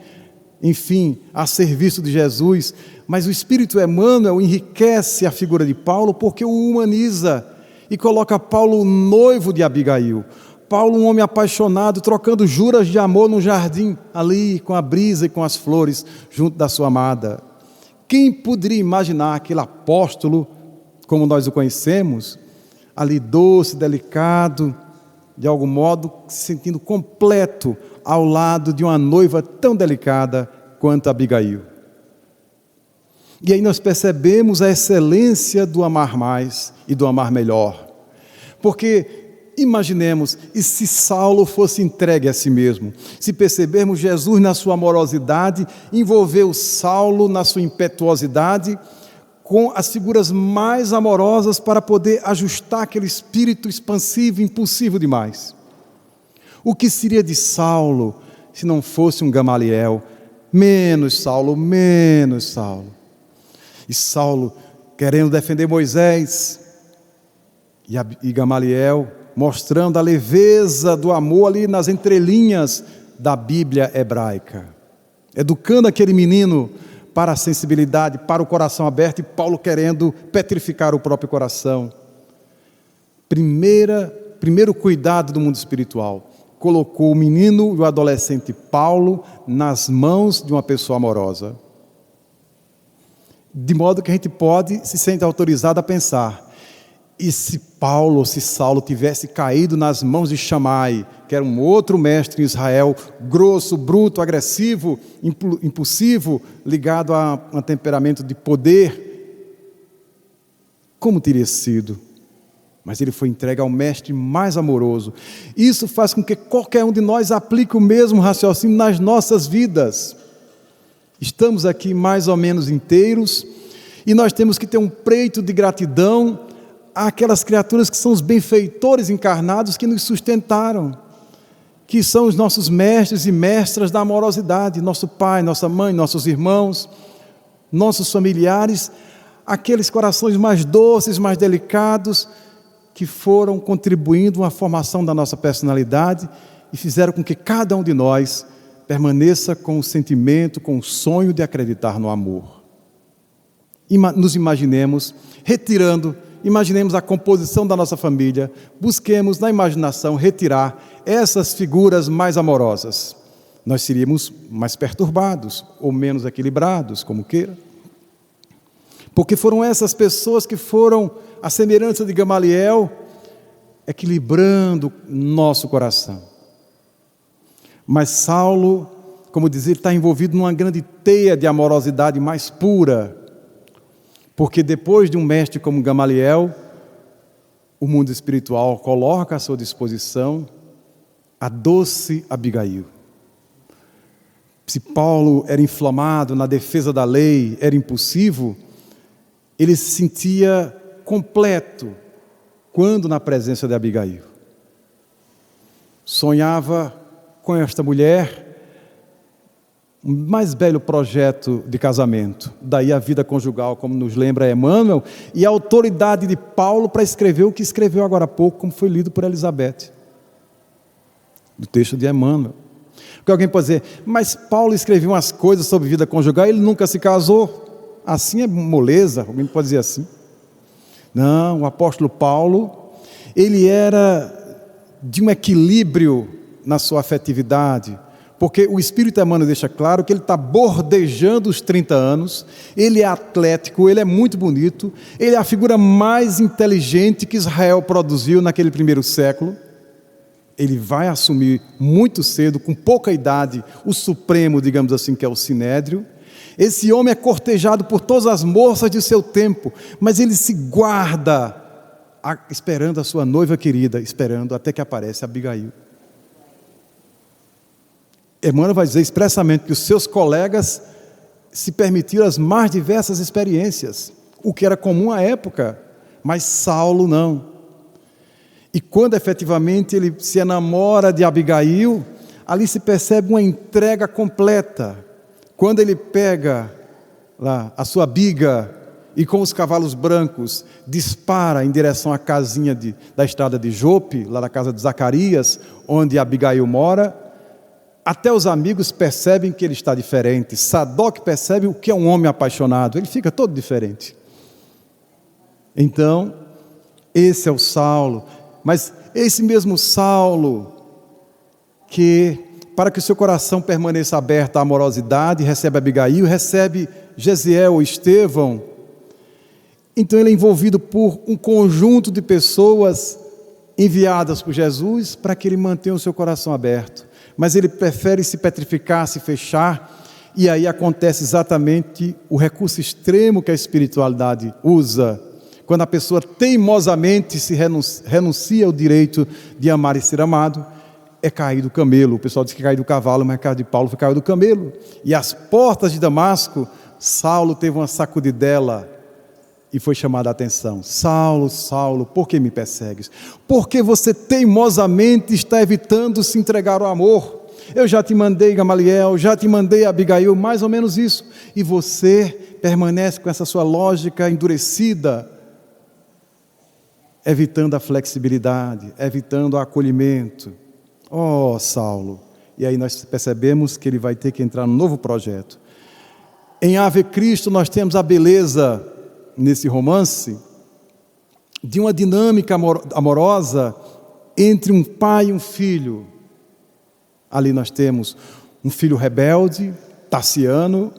enfim, a serviço de Jesus, mas o Espírito Emmanuel enriquece a figura de Paulo porque o humaniza e coloca Paulo noivo de Abigail. Paulo, um homem apaixonado, trocando juras de amor no jardim, ali com a brisa e com as flores, junto da sua amada. Quem poderia imaginar aquele apóstolo, como nós o conhecemos, ali doce, delicado, de algum modo se sentindo completo ao lado de uma noiva tão delicada quanto Abigail. E aí nós percebemos a excelência do amar mais e do amar melhor. Porque imaginemos, e se Saulo fosse entregue a si mesmo? Se percebermos Jesus na sua amorosidade, envolveu Saulo na sua impetuosidade, com as figuras mais amorosas para poder ajustar aquele espírito expansivo, impulsivo demais. O que seria de Saulo se não fosse um Gamaliel? Menos Saulo, menos Saulo. E Saulo querendo defender Moisés, e Gamaliel mostrando a leveza do amor ali nas entrelinhas da Bíblia hebraica, educando aquele menino para a sensibilidade, para o coração aberto, e Paulo querendo petrificar o próprio coração. Primeiro cuidado do mundo espiritual, colocou o menino e o adolescente Paulo nas mãos de uma pessoa amorosa. De modo que a gente pode se sentir autorizado a pensar, e se Paulo, ou se Saulo tivesse caído nas mãos de Shammai, que era um outro mestre em Israel, grosso, bruto, agressivo, impulsivo, ligado a um temperamento de poder, como teria sido? Mas ele foi entregue ao mestre mais amoroso. Isso faz com que qualquer um de nós aplique o mesmo raciocínio nas nossas vidas. Estamos aqui mais ou menos inteiros, e nós temos que ter um preito de gratidão àquelas criaturas que são os benfeitores encarnados que nos sustentaram, que são os nossos mestres e mestras da amorosidade, nosso pai, nossa mãe, nossos irmãos, nossos familiares, aqueles corações mais doces, mais delicados, que foram contribuindo na formação da nossa personalidade e fizeram com que cada um de nós permaneça com o sentimento, com o sonho de acreditar no amor. Nos imaginemos imaginemos a composição da nossa família, busquemos na imaginação retirar essas figuras mais amorosas. Nós seríamos mais perturbados ou menos equilibrados, como queira. Porque foram essas pessoas que foram, à semelhança de Gamaliel, equilibrando nosso coração. Mas Saulo, como dizia, está envolvido numa grande teia de amorosidade mais pura, porque depois de um mestre como Gamaliel, o mundo espiritual coloca à sua disposição a doce Abigail. Se Paulo era inflamado na defesa da lei, era impulsivo, ele se sentia completo quando na presença de Abigail. Sonhava com esta mulher o mais belo projeto de casamento, daí a vida conjugal, como nos lembra Emmanuel, e a autoridade de Paulo para escrever o que escreveu agora há pouco, como foi lido por Elizabeth, do texto de Emmanuel. Porque alguém pode dizer, mas Paulo escreveu umas coisas sobre vida conjugal, ele nunca se casou, assim é moleza, alguém pode dizer assim. Não, o apóstolo Paulo, ele era de um equilíbrio na sua afetividade, porque o Espírito Emmanuel deixa claro que ele está bordejando os 30 anos, ele é atlético, ele é muito bonito, ele é a figura mais inteligente que Israel produziu naquele primeiro século. Ele vai assumir muito cedo, com pouca idade, o supremo, digamos assim, que é o Sinédrio. Esse homem é cortejado por todas as moças de seu tempo, mas ele se guarda, esperando a sua noiva querida, esperando até que aparece Abigail. Emmanuel vai dizer expressamente que os seus colegas se permitir as mais diversas experiências, o que era comum à época, mas Saulo não. E quando efetivamente ele se enamora de Abigail, ali se percebe uma entrega completa. Quando ele pega lá a sua biga e com os cavalos brancos dispara em direção à casinha da estrada de Jope, lá da casa de Zacarias, onde Abigail mora, até os amigos percebem que ele está diferente. Sadoc percebe o que é um homem apaixonado, ele fica todo diferente. Então, esse é o Saulo, mas esse mesmo Saulo, que para que o seu coração permaneça aberto à amorosidade, recebe Abigail, recebe Gesiel ou Estevão. Então ele é envolvido por um conjunto de pessoas enviadas por Jesus para que ele mantenha o seu coração aberto. Mas ele prefere se petrificar, se fechar, e aí acontece exatamente o recurso extremo que a espiritualidade usa, quando a pessoa teimosamente se renuncia ao direito de amar e ser amado, é cair do camelo. O pessoal diz que caiu do cavalo, mas caso de Paulo foi cair do camelo. E às portas de Damasco, Saulo teve uma sacudidela e foi chamada a atenção. Saulo, Saulo, por que me persegues? Porque você teimosamente está evitando se entregar ao amor. Eu já te mandei Gamaliel, já te mandei Abigail, mais ou menos isso. E você permanece com essa sua lógica endurecida, evitando a flexibilidade, evitando o acolhimento. Oh, Saulo. E aí nós percebemos que ele vai ter que entrar num novo projeto. Em Ave Cristo nós temos a beleza, nesse romance, de uma dinâmica amorosa entre um pai e um filho. Ali nós temos um filho rebelde, Tassiano,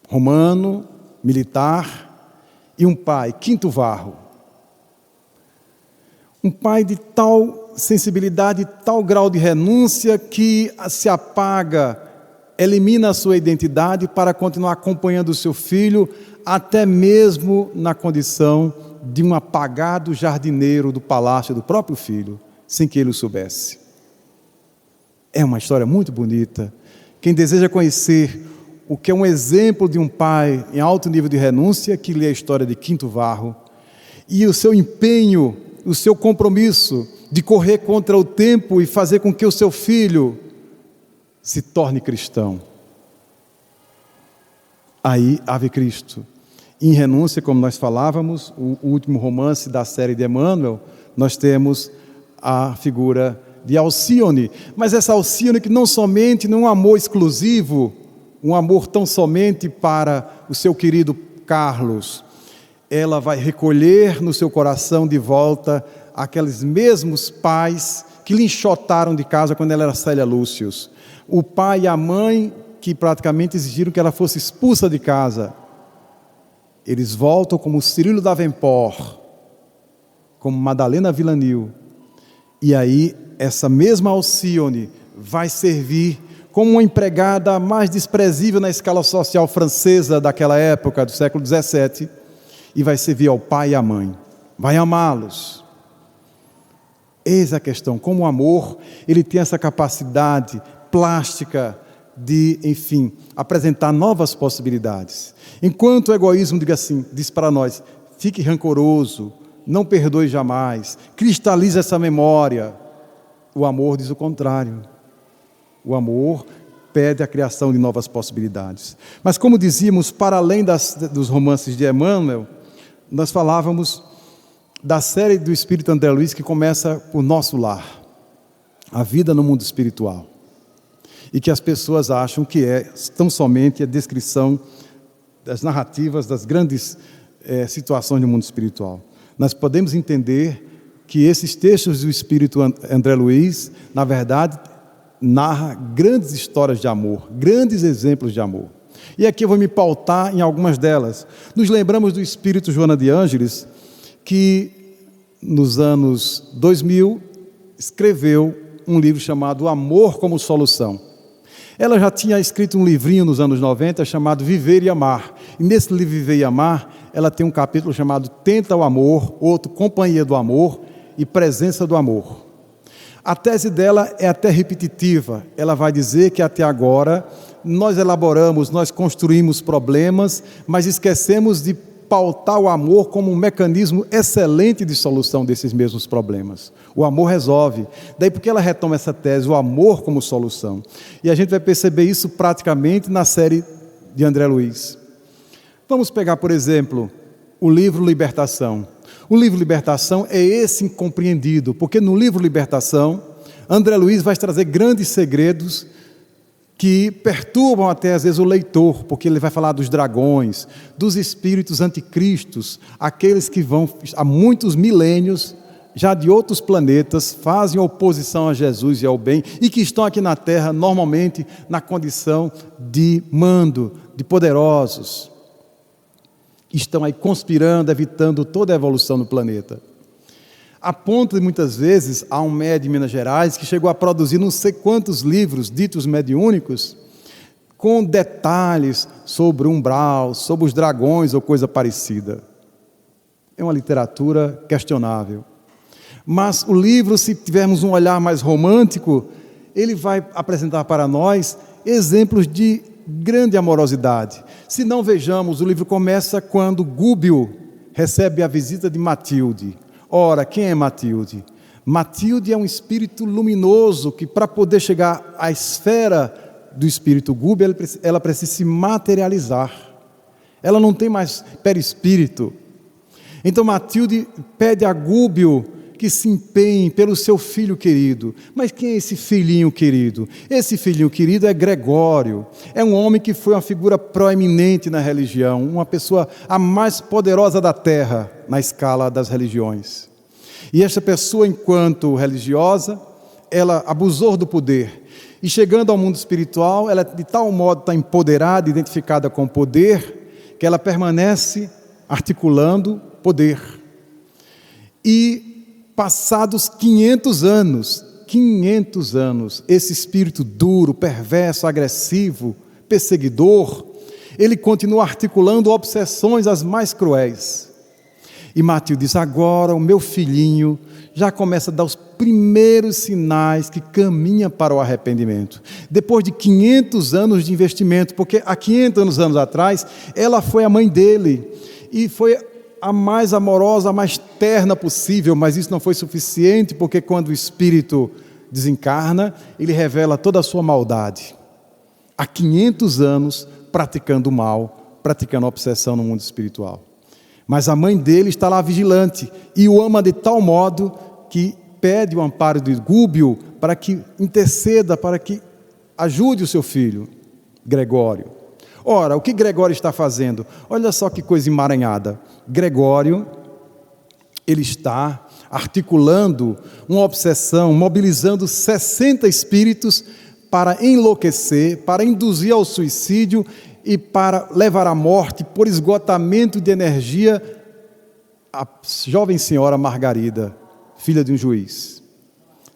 romano, militar, e um pai, Quinto Varro. Um pai de tal sensibilidade, de tal grau de renúncia que se apaga, elimina a sua identidade para continuar acompanhando o seu filho, até mesmo na condição de um apagado jardineiro do palácio do próprio filho, sem que ele o soubesse. É uma história muito bonita. Quem deseja conhecer o que é um exemplo de um pai em alto nível de renúncia, que lê a história de Quinto Varro, e o seu empenho, o seu compromisso de correr contra o tempo e fazer com que o seu filho se torne cristão. Aí, Ave Cristo. Em Renúncia, como nós falávamos, o último romance da série de Emmanuel, nós temos a figura de Alcíone. Mas essa Alcíone que não somente não é um amor exclusivo, um amor tão somente para o seu querido Carlos, ela vai recolher no seu coração de volta aqueles mesmos pais que lhe enxotaram de casa quando ela era Célia Lúcius. O pai e a mãe que praticamente exigiram que ela fosse expulsa de casa. Eles voltam como Cirilo d'Avenport, como Madalena Villanil. E aí, essa mesma Alcíone vai servir como uma empregada mais desprezível na escala social francesa daquela época, do século XVII, e vai servir ao pai e à mãe. Vai amá-los. Eis a questão, como o amor, ele tem essa capacidade plástica de, enfim, apresentar novas possibilidades. Enquanto o egoísmo diz para nós, fique rancoroso, não perdoe jamais, cristalize essa memória. O amor diz o contrário. O amor pede a criação de novas possibilidades. Mas como dizíamos, para além dos romances de Emmanuel, nós falávamos da série do Espírito André Luiz, que começa por Nosso Lar, a vida no mundo espiritual. E que as pessoas acham que é tão somente a descrição das narrativas das grandes situações do mundo espiritual. Nós podemos entender que esses textos do Espírito André Luiz, na verdade, narra grandes histórias de amor, grandes exemplos de amor. E aqui eu vou me pautar em algumas delas. Nos lembramos do Espírito Joana de Ângeles, que nos anos 2000 escreveu um livro chamado O Amor como Solução. Ela já tinha escrito um livrinho nos anos 90 chamado Viver e Amar. E nesse livro Viver e Amar, ela tem um capítulo chamado Tenta o Amor, outro Companhia do Amor e Presença do Amor. A tese dela é até repetitiva. Ela vai dizer que até agora nós elaboramos, nós construímos problemas, mas esquecemos de pautar o amor como um mecanismo excelente de solução desses mesmos problemas. O amor resolve. Daí porque ela retoma essa tese, o amor como solução. E a gente vai perceber isso praticamente na série de André Luiz. Vamos pegar, por exemplo, o livro Libertação. O livro Libertação é esse incompreendido, porque no livro Libertação, André Luiz vai trazer grandes segredos que perturbam até às vezes o leitor, porque ele vai falar dos dragões, dos espíritos anticristos, aqueles que vão há muitos milênios, já de outros planetas, fazem oposição a Jesus e ao bem, e que estão aqui na Terra, normalmente, na condição de mando, de poderosos. Estão aí conspirando, evitando toda a evolução do planeta. A ponto de, muitas vezes, há um médium em Minas Gerais que chegou a produzir não sei quantos livros ditos mediúnicos, com detalhes sobre o umbral, sobre os dragões ou coisa parecida. É uma literatura questionável. Mas o livro, se tivermos um olhar mais romântico, ele vai apresentar para nós exemplos de grande amorosidade. Se não vejamos, o livro começa quando Gúbio recebe a visita de Matilde. Ora, quem é Matilde? Matilde é um espírito luminoso que, para poder chegar à esfera do espírito Gúbio, ela precisa se materializar. Ela não tem mais perispírito. Então Matilde pede a Gúbio que se empenhe pelo seu filho querido. Mas quem é esse filhinho querido? Esse filhinho querido é Gregório. É um homem que foi uma figura proeminente na religião, uma pessoa a mais poderosa da terra na escala das religiões. E esta pessoa, enquanto religiosa, ela abusou do poder. E chegando ao mundo espiritual, ela de tal modo está empoderada, identificada com o poder, que ela permanece articulando poder. E passados 500 anos, esse espírito duro, perverso, agressivo, perseguidor, ele continua articulando obsessões as mais cruéis. E Matilde diz, agora o meu filhinho já começa a dar os primeiros sinais que caminha para o arrependimento. Depois de 500 anos de investimento, porque há 500 anos atrás, ela foi a mãe dele, e foi a mais amorosa, a mais terna possível, mas isso não foi suficiente, porque quando o espírito desencarna, ele revela toda a sua maldade. Há 500 anos praticando o mal, praticando a obsessão no mundo espiritual. Mas a mãe dele está lá vigilante, e o ama de tal modo que pede o amparo de Gúbio para que interceda, para que ajude o seu filho, Gregório. Ora, o que Gregório está fazendo? Olha só que coisa emaranhada. Gregório, ele está articulando uma obsessão, mobilizando 60 espíritos para enlouquecer, para induzir ao suicídio e para levar à morte por esgotamento de energia a jovem senhora Margarida, filha de um juiz.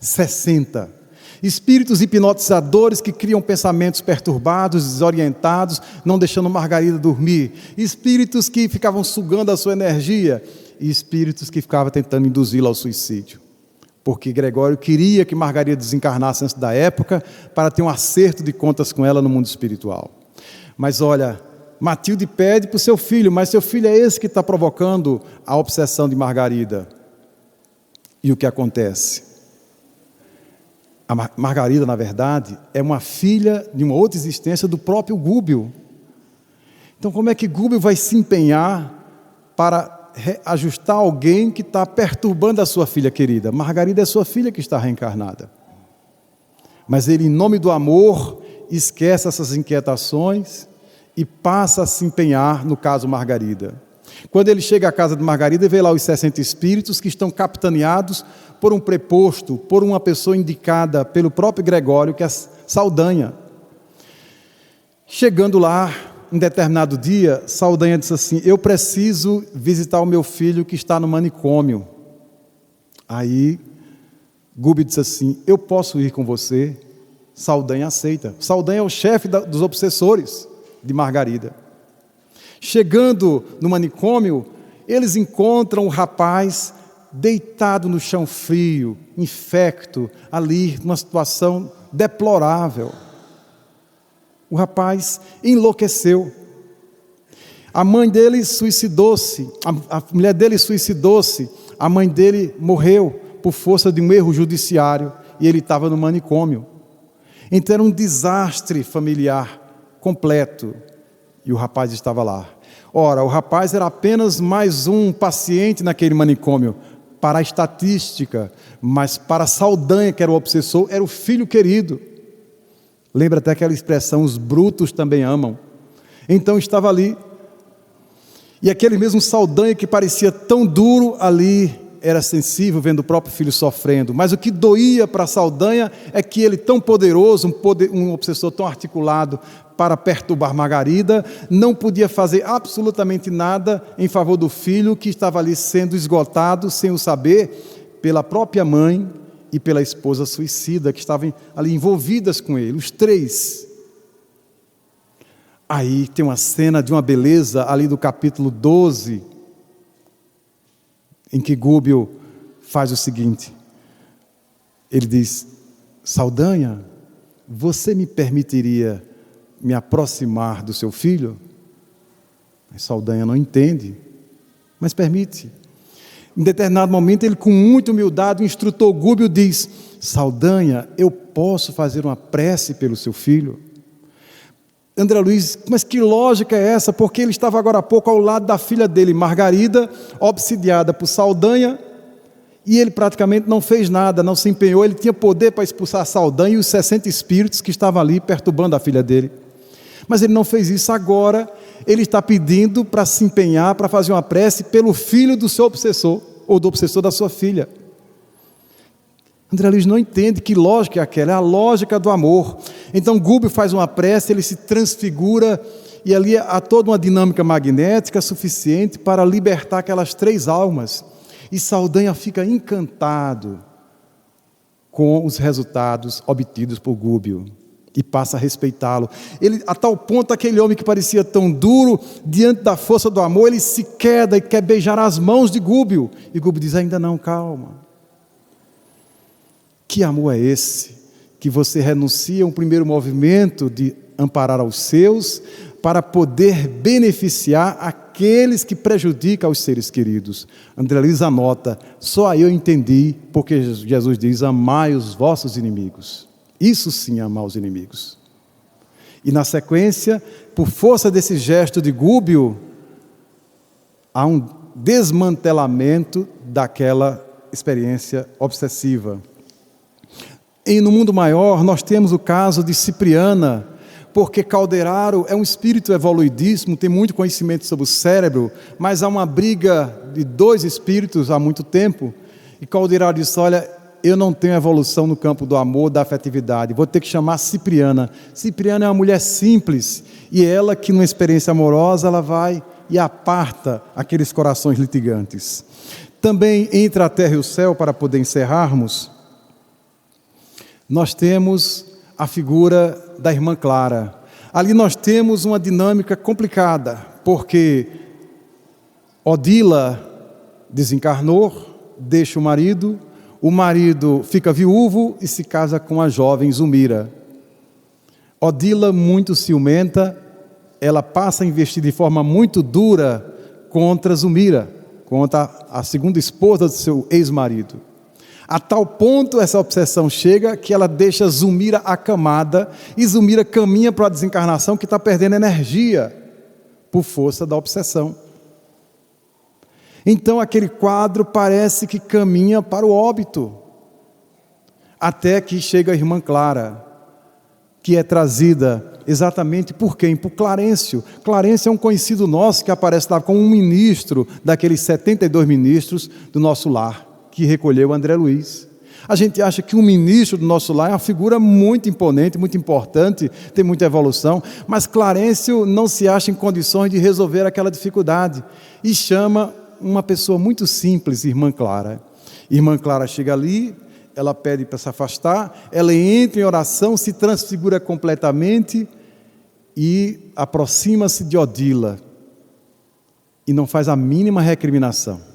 60 espíritos hipnotizadores que criam pensamentos perturbados, desorientados, não deixando Margarida dormir. Espíritos que ficavam sugando a sua energia. E espíritos que ficavam tentando induzi-la ao suicídio. Porque Gregório queria que Margarida desencarnasse antes da época para ter um acerto de contas com ela no mundo espiritual. Mas olha, Matilde pede para o seu filho, mas seu filho é esse que está provocando a obsessão de Margarida. E o que acontece? A Margarida, na verdade, é uma filha de uma outra existência do próprio Gúbio. Então, como é que Gúbio vai se empenhar para ajustar alguém que está perturbando a sua filha querida? Margarida é sua filha que está reencarnada. Mas ele, em nome do amor, esquece essas inquietações e passa a se empenhar no caso Margarida. Quando ele chega à casa de Margarida, vê lá os 60 espíritos que estão capitaneados por um preposto, por uma pessoa indicada pelo próprio Gregório, que é Saldanha. Chegando lá, um determinado dia, Saldanha disse assim, eu preciso visitar o meu filho que está no manicômio. Aí, Gúbio disse assim, eu posso ir com você? Saldanha aceita. Saldanha é o chefe dos obsessores de Margarida. Chegando no manicômio, eles encontram o rapaz deitado no chão frio, infecto, ali, numa situação deplorável. O rapaz enlouqueceu. A mãe dele suicidou-se, a mulher dele suicidou-se, a mãe dele morreu por força de um erro judiciário e ele estava no manicômio. Então era um desastre familiar completo e o rapaz estava lá. Ora, o rapaz era apenas mais um paciente naquele manicômio, para a estatística, mas para Saldanha, que era o obsessor, era o filho querido. Lembra até aquela expressão, os brutos também amam. Então estava ali, e aquele mesmo Saldanha que parecia tão duro ali, era sensível vendo o próprio filho sofrendo. Mas o que doía para Saldanha é que ele, tão poderoso, um obsessor tão articulado para perturbar Margarida, não podia fazer absolutamente nada em favor do filho que estava ali sendo esgotado, sem o saber, pela própria mãe e pela esposa suicida, que estavam ali envolvidas com ele, os três. Aí tem uma cena de uma beleza ali do capítulo 12, em que Gúbio faz o seguinte, ele diz: Saldanha, você me permitiria me aproximar do seu filho? Mas Saldanha não entende, mas permite. Em determinado momento, ele com muita humildade, o instrutor Gúbio diz: Saldanha, eu posso fazer uma prece pelo seu filho? André Luiz, mas que lógica é essa? Porque ele estava agora há pouco ao lado da filha dele, Margarida, obsidiada por Saldanha, e ele praticamente não fez nada, não se empenhou. Ele tinha poder para expulsar Saldanha e os 60 espíritos que estavam ali perturbando a filha dele. Mas ele não fez isso. Agora ele está pedindo para se empenhar, para fazer uma prece pelo filho do seu obsessor, ou do obsessor da sua filha. André Luiz não entende que lógica é aquela, é a lógica do amor. Então Gúbio faz uma prece, ele se transfigura, e ali há toda uma dinâmica magnética suficiente para libertar aquelas três almas. E Saldanha fica encantado com os resultados obtidos por Gúbio e passa a respeitá-lo. Ele, a tal ponto, aquele homem que parecia tão duro, diante da força do amor, ele se queda e quer beijar as mãos de Gúbio. E Gúbio diz: ainda não, calma. Que amor é esse? Que você renuncia a um primeiro movimento de amparar aos seus, para poder beneficiar aqueles que prejudicam os seres queridos. André Luiz anota: só aí eu entendi, porque Jesus diz: amai os vossos inimigos. Isso sim é amar os inimigos. E na sequência, por força desse gesto de Gúbio, há um desmantelamento daquela experiência obsessiva. E no mundo maior, nós temos o caso de Cipriana, porque Calderaro é um espírito evoluidíssimo, tem muito conhecimento sobre o cérebro, mas há uma briga de dois espíritos há muito tempo, e Calderaro disse: olha, eu não tenho evolução no campo do amor, da afetividade, vou ter que chamar Cipriana. Cipriana é uma mulher simples, e ela que numa experiência amorosa, ela vai e aparta aqueles corações litigantes. Também entre a terra e o céu, para poder encerrarmos, nós temos a figura da irmã Clara. Ali nós temos uma dinâmica complicada, porque Odila desencarnou, deixa o marido fica viúvo e se casa com a jovem Zulmira. Odila, muito ciumenta, ela passa a investir de forma muito dura contra Zulmira, contra a segunda esposa do seu ex-marido. A tal ponto essa obsessão chega que ela deixa Zulmira acamada, e Zulmira caminha para a desencarnação, que está perdendo energia por força da obsessão. Então aquele quadro parece que caminha para o óbito, até que chega a irmã Clara, que é trazida exatamente por quem? Por Clarencio. Clarencio é um conhecido nosso que aparece lá como um ministro daqueles 72 ministros do nosso lar, que recolheu André Luiz. A gente acha que um ministro do nosso lar é uma figura muito imponente, muito importante, tem muita evolução, mas Clarencio não se acha em condições de resolver aquela dificuldade, e chama uma pessoa muito simples, irmã Clara. Irmã Clara chega ali, ela pede para se afastar, ela entra em oração, se transfigura completamente e aproxima-se de Odila, e não faz a mínima recriminação.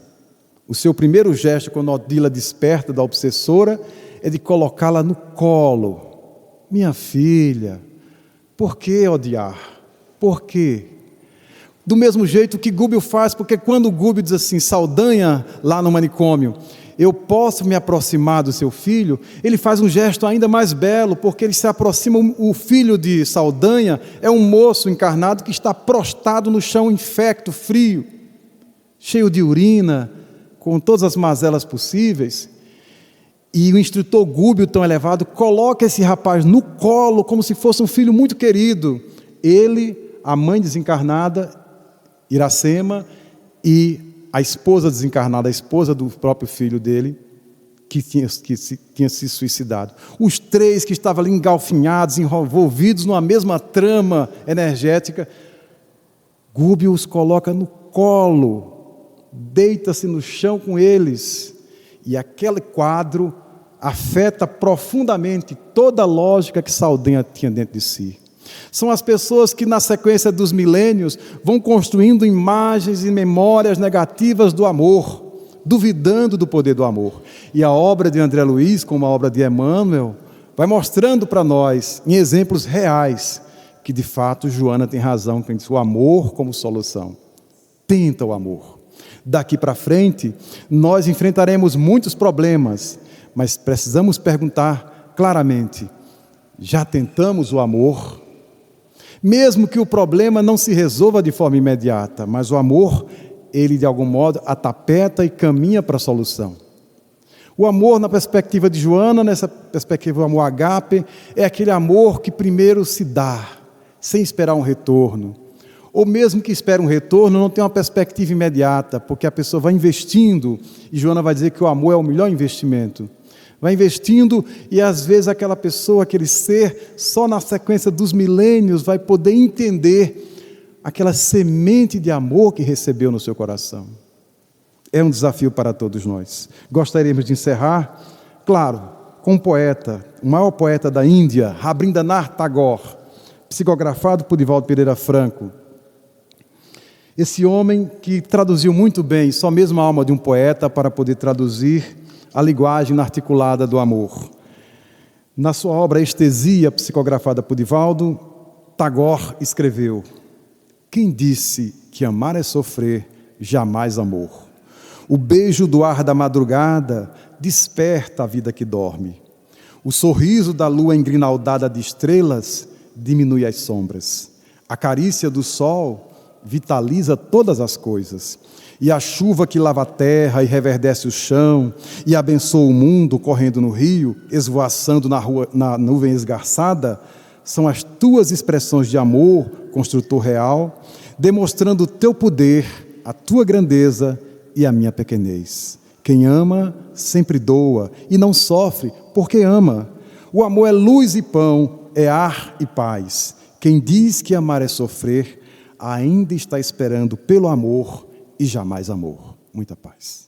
O seu primeiro gesto, quando Odila desperta da obsessora, é de colocá-la no colo. Minha filha, Por que odiar? Por quê? Do mesmo jeito que Gúbio faz, porque quando Gúbio diz assim, Saldanha lá no manicômio, eu posso me aproximar do seu filho, ele faz um gesto ainda mais belo, porque ele se aproxima, o filho de Saldanha é um moço encarnado que está prostrado no chão infecto, frio, cheio de urina, com todas as mazelas possíveis, e o instrutor Gúbio, tão elevado, coloca esse rapaz no colo, como se fosse um filho muito querido, ele, a mãe desencarnada, Iracema, e a esposa desencarnada, a esposa do próprio filho dele, que tinha se suicidado. Os três que estavam ali engalfinhados, envolvidos numa mesma trama energética, Gúbio os coloca no colo, deita-se no chão com eles, e aquele quadro afeta profundamente toda a lógica que Saldanha tinha dentro de si. São as pessoas que na sequência dos milênios vão construindo imagens e memórias negativas do amor, duvidando do poder do amor. E a obra de André Luiz, como a obra de Emmanuel, vai mostrando para nós, em exemplos reais, que de fato Joana tem razão quando diz o amor como solução. Tenta o amor. Daqui para frente, nós enfrentaremos muitos problemas, mas precisamos perguntar claramente, já tentamos o amor? Mesmo que o problema não se resolva de forma imediata, mas o amor, ele de algum modo atapeta e caminha para a solução. O amor na perspectiva de Joana, nessa perspectiva do amor ágape, é aquele amor que primeiro se dá, sem esperar um retorno. Ou mesmo que espere um retorno, não tem uma perspectiva imediata, porque a pessoa vai investindo, e Joana vai dizer que o amor é o melhor investimento. Vai investindo e às vezes aquela pessoa, aquele ser, só na sequência dos milênios vai poder entender aquela semente de amor que recebeu no seu coração. É um desafio para todos nós. Gostaríamos de encerrar, claro, com um poeta, o maior poeta da Índia, Rabindranath Tagore, psicografado por Divaldo Pereira Franco. Esse homem que traduziu muito bem, só mesmo a alma de um poeta para poder traduzir a linguagem articulada do amor. Na sua obra Estesia, psicografada por Divaldo, Tagore escreveu: quem disse que amar é sofrer, jamais amor. O beijo do ar da madrugada desperta a vida que dorme. O sorriso da lua engrinaldada de estrelas diminui as sombras. A carícia do sol vitaliza todas as coisas. E a chuva que lava a terra e reverdece o chão, e abençoa o mundo correndo no rio, esvoaçando na nuvem esgarçada, são as tuas expressões de amor, construtor real, demonstrando o teu poder, a tua grandeza e a minha pequenez. Quem ama, sempre doa, e não sofre, porque ama. O amor é luz e pão, é ar e paz. Quem diz que amar é sofrer, ainda está esperando pelo amor, e jamais amor. Muita paz.